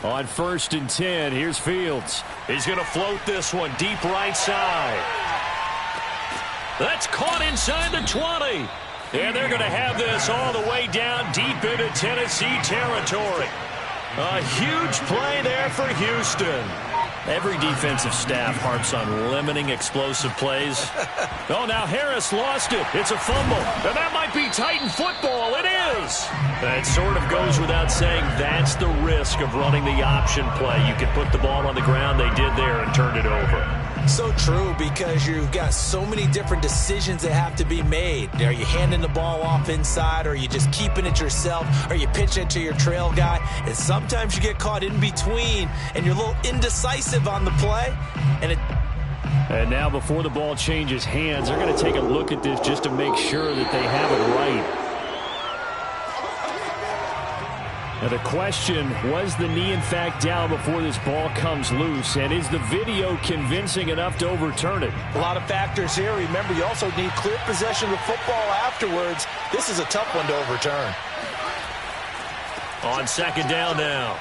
On 1st and 10, here's Fields. He's going to float this one deep right side. That's caught inside the 20. And they're going to have this all the way down deep into Tennessee territory. A huge play there for Houston. Every defensive staff harps on limiting explosive plays. Oh, now Harris lost it. It's a fumble. And that might be Titan football. It is. That sort of goes without saying. That's the risk of running the option play. You can put the ball on the ground. They did there and turned it over. So true, because you've got so many different decisions that have to be made. Are you handing the ball off inside, or are you just keeping it yourself, or you pitch it to your trail guy? And sometimes you get caught in between, and you're a little indecisive on the play. And now before the ball changes hands, they're going to take a look at this just to make sure that they have it right. Now the question, was the knee in fact down before this ball comes loose? And is the video convincing enough to overturn it? A lot of factors here. Remember, you also need clear possession of the football afterwards. This is a tough one to overturn. On second down now,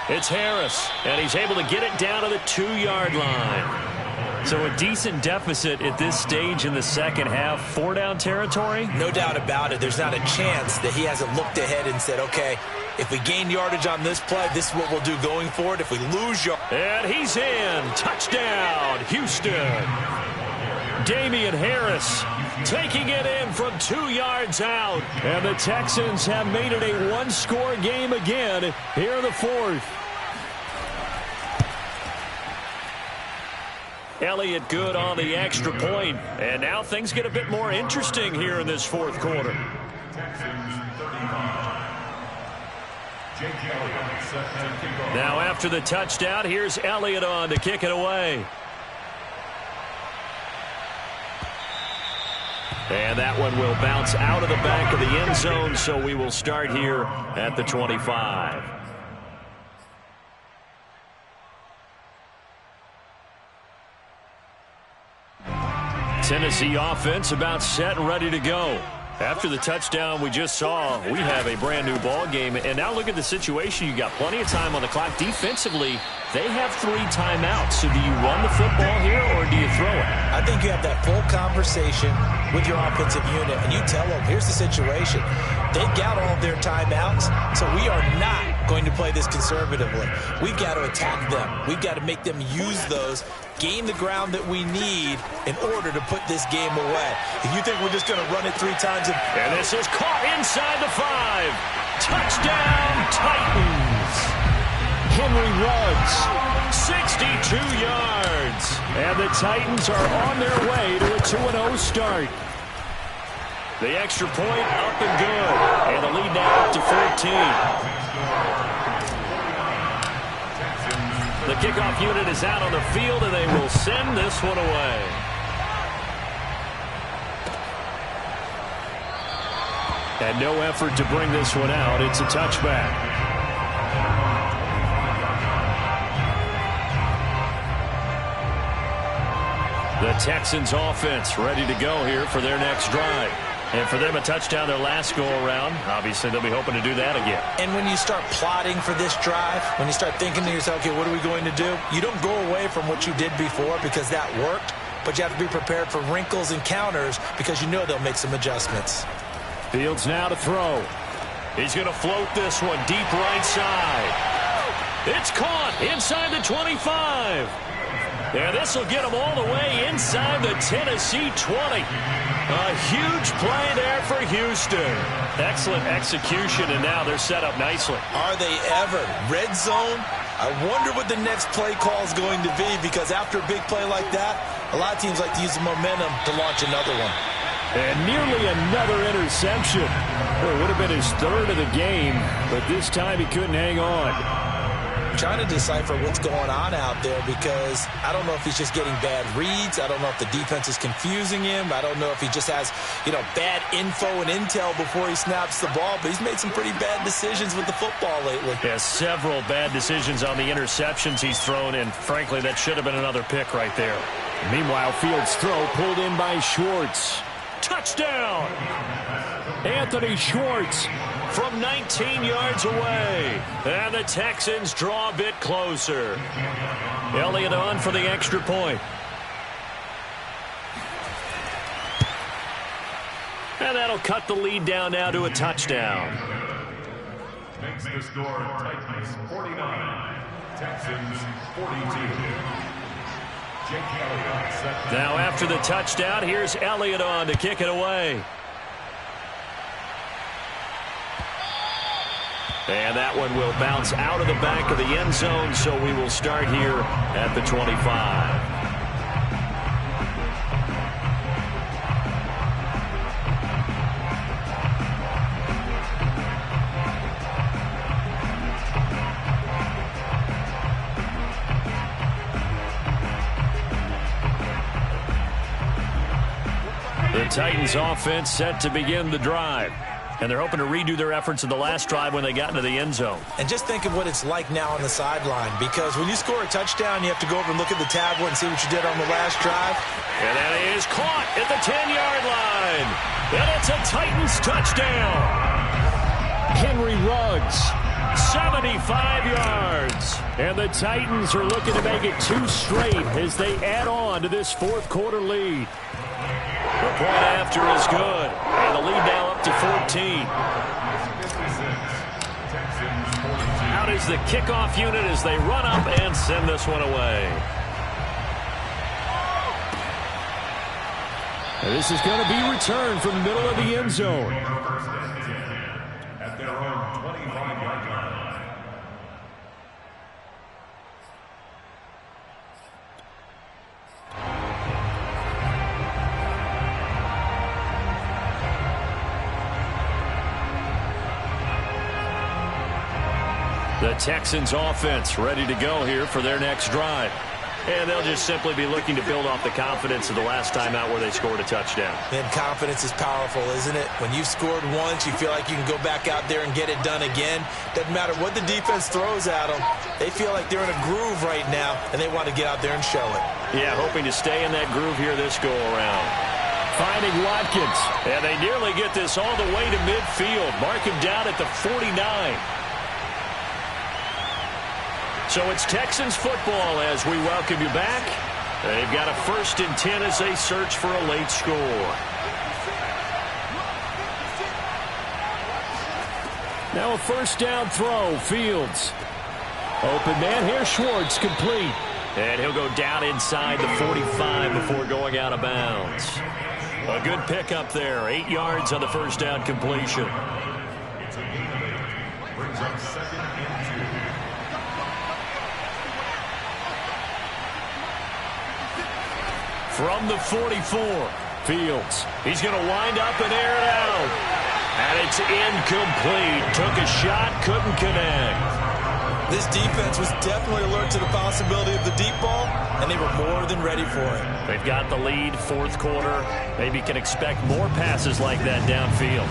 it's Harris, and he's able to get it down to the 2-yard line. So a decent deficit at this stage in the second half. 4-down territory? No doubt about it. There's not a chance that he hasn't looked ahead and said, okay, if we gain yardage on this play, this is what we'll do going forward. If we lose yardage. And he's in. Touchdown, Houston. Damian Harris taking it in from 2 yards out. And the Texans have made it a one-score game again here in the fourth. Elliott good on the extra point. And now things get a bit more interesting here in this fourth quarter. Now after the touchdown, here's Elliott on to kick it away. And that one will bounce out of the back of the end zone, so we will start here at the 25. Tennessee offense about set and ready to go. After the touchdown we just saw, we have a brand new ball game. And now look at the situation. You got plenty of time on the clock. Defensively, they have 3 timeouts. So do you run the football here or do you throw it? I think you have that full conversation with your offensive unit, and you tell them, here's the situation. They've got all of their timeouts, so we are not going to play this conservatively. We've got to attack them. We've got to make them use those, gain the ground that we need in order to put this game away. If you think we're just going to run it 3 times. And this is caught inside the 5. Touchdown, Titans. Henry Ruggs, 62 yards. And the Titans are on their way to a 2-0 start. The extra point up and good. And the lead now up to 14. The kickoff unit is out on the field, and they will send this one away. And no effort to bring this one out. It's a touchback. The Texans offense ready to go here for their next drive. And for them, a touchdown their last go-around. Obviously, they'll be hoping to do that again. And when you start plotting for this drive, when you start thinking to yourself, okay, what are we going to do? You don't go away from what you did before because that worked, but you have to be prepared for wrinkles and counters because you know they'll make some adjustments. Fields now to throw. He's going to float this one deep right side. It's caught inside the 25. And this will get them all the way inside the Tennessee 20. A huge play there for Houston. Excellent execution, and now they're set up nicely. Are they ever? Red zone? I wonder what the next play call is going to be, because after a big play like that, a lot of teams like to use the momentum to launch another one. And nearly another interception. Well, it would have been his 3rd of the game, but this time he couldn't hang on. I'm trying to decipher what's going on out there because I don't know if he's just getting bad reads. I don't know if the defense is confusing him. I don't know if he just has, bad info and intel before he snaps the ball. But he's made some pretty bad decisions with the football lately. Yeah, several bad decisions on the interceptions he's thrown, and frankly, that should have been another pick right there. Meanwhile, Fields' throw pulled in by Schwartz. Touchdown! Anthony Schwartz from 19 yards away. And the Texans draw a bit closer. Elliott on for the extra point. And that'll cut the lead down now to a touchdown. Makes the score Titans 49, Texans 42. Now after the touchdown, here's Elliott on to kick it away. And that one will bounce out of the back of the end zone, so we will start here at the 25. The Titans offense set to begin the drive. And they're hoping to redo their efforts in the last drive when they got into the end zone. And just think of what it's like now on the sideline, because when you score a touchdown, you have to go over and look at the tablet and see what you did on the last drive. And that is caught at the 10-yard line. And it's a Titans touchdown. Henry Ruggs, 75 yards. And the Titans are looking to make it 2 straight as they add on to this fourth quarter lead. The point after is good. And the lead now up to 14. Out is the kickoff unit as they run up and send this one away. And this is going to be returned from the middle of the end zone. At their own 25-yard line. The Texans offense ready to go here for their next drive. And they'll just simply be looking to build off the confidence of the last time out where they scored a touchdown. And confidence is powerful, isn't it? When you've scored once, you feel like you can go back out there and get it done again. Doesn't matter what the defense throws at them. They feel like they're in a groove right now, and they want to get out there and show it. Yeah, hoping to stay in that groove here this go-around. Finding Watkins. And they nearly get this all the way to midfield. Mark him down at the 49. So it's Texans football as we welcome you back. They've got a 1st and 10 as they search for a late score. Now a first down throw, Fields. Open man here, Schwartz, complete. And he'll go down inside the 45 before going out of bounds. A good pickup there, 8 yards on the first down completion. It's a gain of 8. Brings up 2nd and 2. From the 44, Fields. He's going to wind up and air it out. And it's incomplete. Took a shot, couldn't connect. This defense was definitely alert to the possibility of the deep ball, and they were more than ready for it. They've got the lead, fourth quarter. Maybe can expect more passes like that downfield.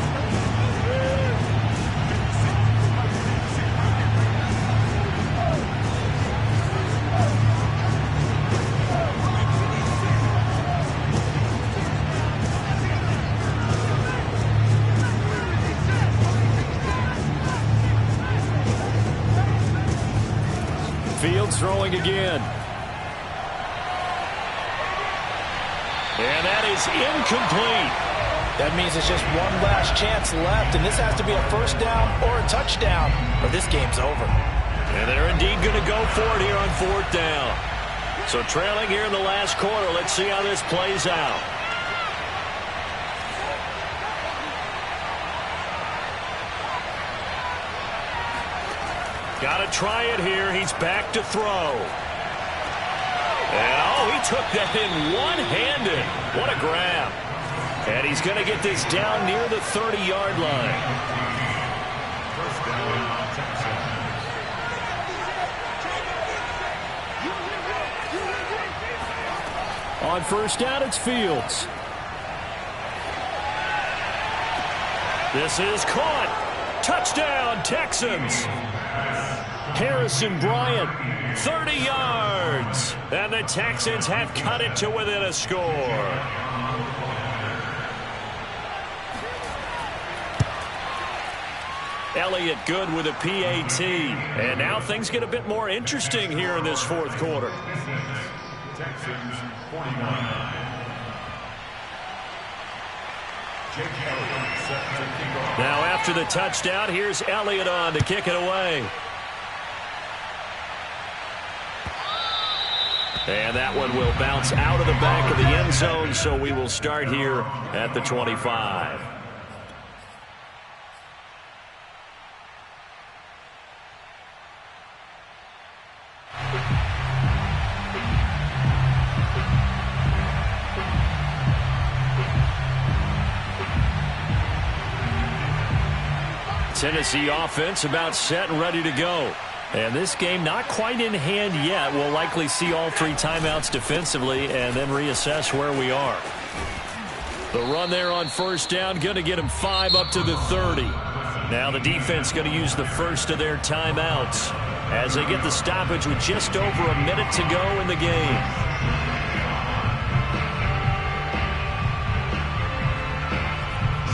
Fields throwing again. And that is incomplete. That means it's just one last chance left, and this has to be a first down or a touchdown, or this game's over. And they're indeed going to go for it here on 4th down. So trailing here in the last quarter, let's see how this plays out. Got to try it here. He's back to throw. And, oh, he took that in one-handed. What a grab. And he's going to get this down near the 30-yard line. First down, Texans. On first down, it's Fields. This is caught. Touchdown, Texans. Harrison Bryant, 30 yards. And the Texans have cut it to within a score. Elliott good with a PAT. And now things get a bit more interesting here in this fourth quarter. Texans 49. Jake Elliott set to kick off. Now after the touchdown, here's Elliott on to kick it away. And that one will bounce out of the back of the end zone, so we will start here at the 25. Tennessee offense about set and ready to go. And this game not quite in hand yet. We'll likely see all 3 timeouts defensively and then reassess where we are. The run there on first down, going to get him 5 up to the 30. Now the defense going to use the first of their timeouts as they get the stoppage with just over a minute to go in the game.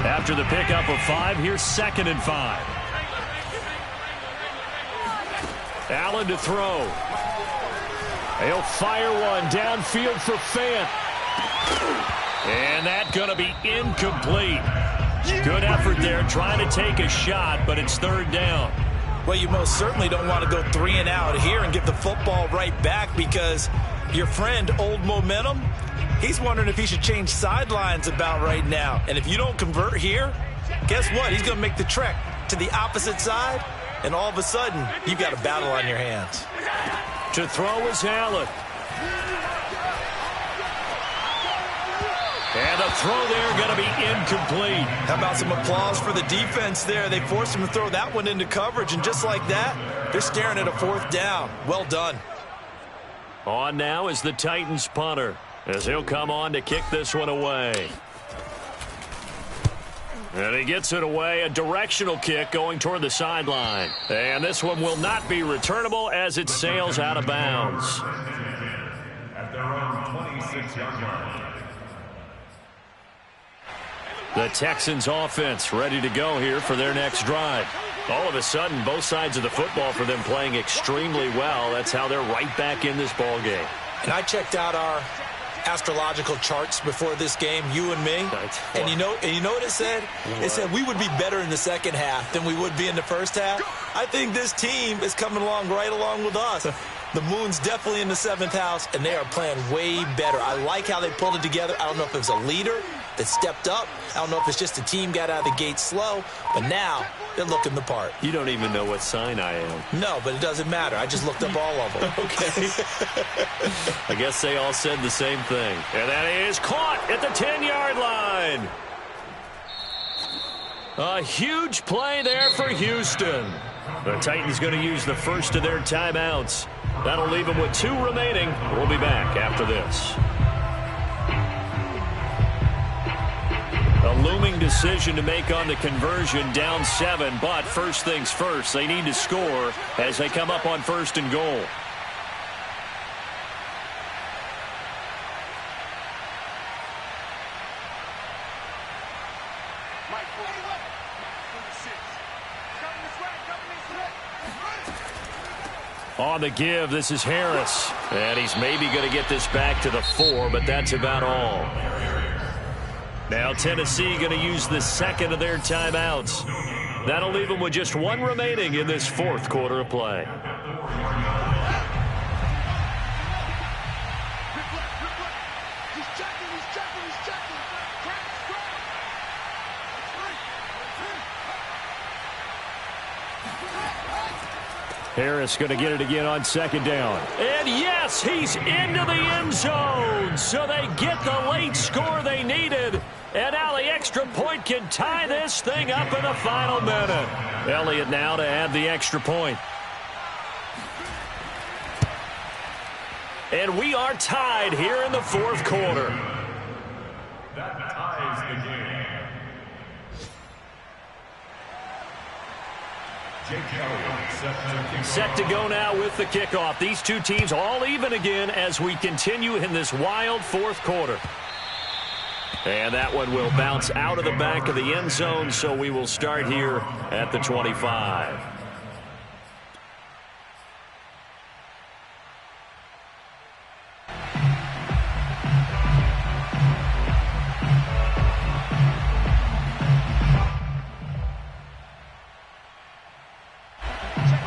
After the pickup of 5, here's 2nd and 5. Allen to throw. He'll fire one downfield for Fant. And that's going to be incomplete. Good effort there trying to take a shot, but it's 3rd down. Well, you most certainly don't want to go 3 and out here and give the football right back because your friend, Old Momentum, he's wondering if he should change sidelines about right now. And if you don't convert here, guess what? He's going to make the trek to the opposite side, and all of a sudden, you've got a battle on your hands. To throw is Allen. And the throw there going to be incomplete. How about some applause for the defense there? They forced him to throw that one into coverage, and just like that, they're staring at a 4th down. Well done. On now is the Titans punter, as he'll come on to kick this one away. And he gets it away, a directional kick going toward the sideline. And this one will not be returnable as it sails out of bounds. At their own 26-yard line. The Texans offense ready to go here for their next drive. All of a sudden, both sides of the football for them playing extremely well. That's how they're right back in this ball game. And I checked out our astrological charts before this game, you and me. And you know what it said? What? It said we would be better in the second half than we would be in the first half. I think this team is coming along right along with us. The moon's definitely in the 7th house, and they are playing way better. I like how they pulled it together. I don't know if it was a leader that stepped up. I don't know if it's just the team got out of the gate slow, but now they're looking the part. You don't even know what sign I am. No, but it doesn't matter. I just looked up all of them. Okay. I guess they all said the same thing. And that is caught at the 10-yard line. A huge play there for Houston. The Titans going to use the first of their timeouts. That'll leave them with 2 remaining. We'll be back after this. A looming decision to make on the conversion, down 7, but first things first, they need to score as they come up on 1st and goal. On the give, this is Harris. And he's maybe going to get this back to the 4, but that's about all. Now Tennessee going to use the 2nd of their timeouts. That'll leave them with just 1 remaining in this 4th quarter of play. Harris going to get it again on 2nd down. And yes, he's into the end zone. So they get the late score they needed. And now the extra point can tie this thing up in the final minute. Elliott now to add the extra point. And we are tied here in the 4th quarter. That ties the game. Set to go now with the kickoff. These two teams all even again as we continue in this wild 4th quarter. And that one will bounce out of the back of the end zone, so we will start here at the 25.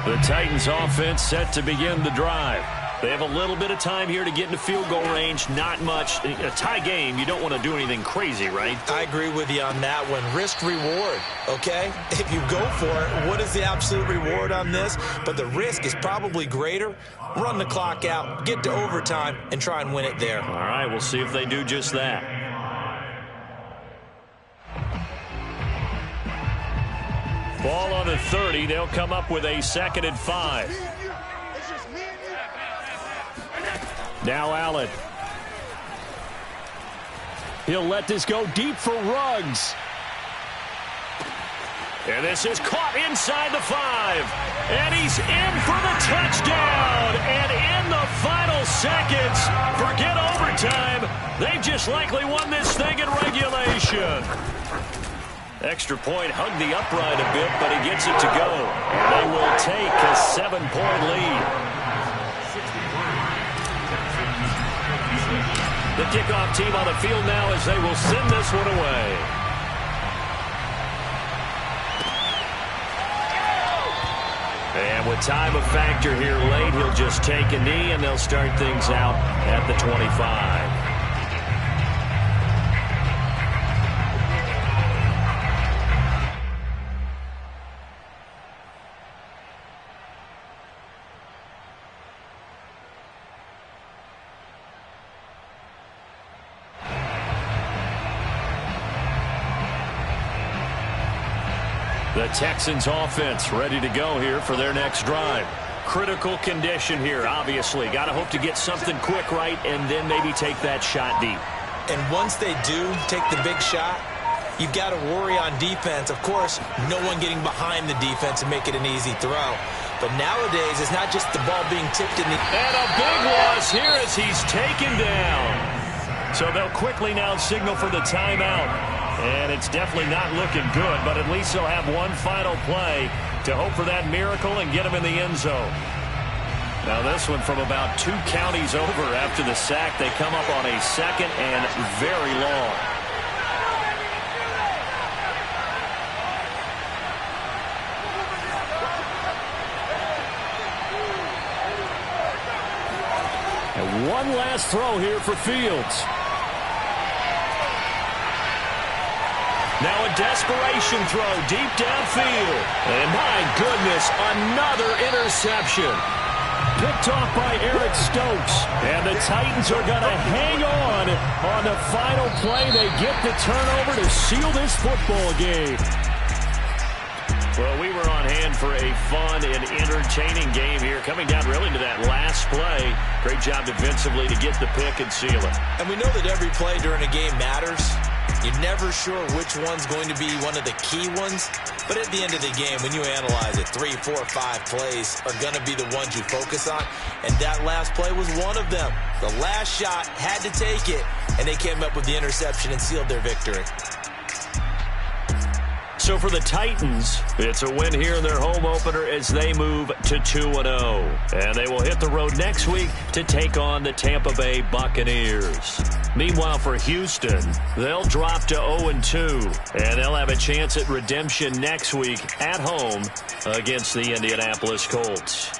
The Titans offense set to begin the drive. They have a little bit of time here to get into field goal range. Not much. A tie game, you don't want to do anything crazy, right? I agree with you on that one. Risk reward, okay? If you go for it, what is the absolute reward on this? But the risk is probably greater. Run the clock out, get to overtime, and try and win it there. All right, we'll see if they do just that. Ball on the 30. They'll come up with a 2nd and 5. Now Allen. He'll let this go deep for Ruggs. And this is caught inside the 5. And he's in for the touchdown. And in the final seconds, forget overtime, they've just likely won this thing in regulation. Extra point hugged the upright a bit, but he gets it to go. And they will take a 7-point lead. The kickoff team on the field now as they will send this one away. And with time a factor here late, he'll just take a knee, and they'll start things out at the 25. The Texans offense ready to go here for their next drive. Critical condition here, obviously. Got to hope to get something quick right and then maybe take that shot deep. And once they do take the big shot, you've got to worry on defense. Of course, no one getting behind the defense and make it an easy throw. But nowadays, it's not just the ball being tipped in the... And a big loss here as he's taken down. So they'll quickly now signal for the timeout. And it's definitely not looking good, but at least they'll have one final play to hope for that miracle and get him in the end zone. Now this one from about 2 counties over after the sack. They come up on a 2nd and very long. And one last throw here for Fields. Now a desperation throw deep downfield. And my goodness, another interception. Picked off by Eric Stokes. And the Titans are going to hang on the final play. They get the turnover to seal this football game. Well, we were on hand for a fun and entertaining game here. Coming down really to that last play. Great job defensively to get the pick and seal it. And we know that every play during a game matters. You're never sure which one's going to be one of the key ones. But at the end of the game, when you analyze it, 3, 4, 5 plays are going to be the ones you focus on. And that last play was one of them. The last shot had to take it, and they came up with the interception and sealed their victory. So for the Titans, it's a win here in their home opener as they move to 2-0. And they will hit the road next week to take on the Tampa Bay Buccaneers. Meanwhile, for Houston, they'll drop to 0-2. And they'll have a chance at redemption next week at home against the Indianapolis Colts.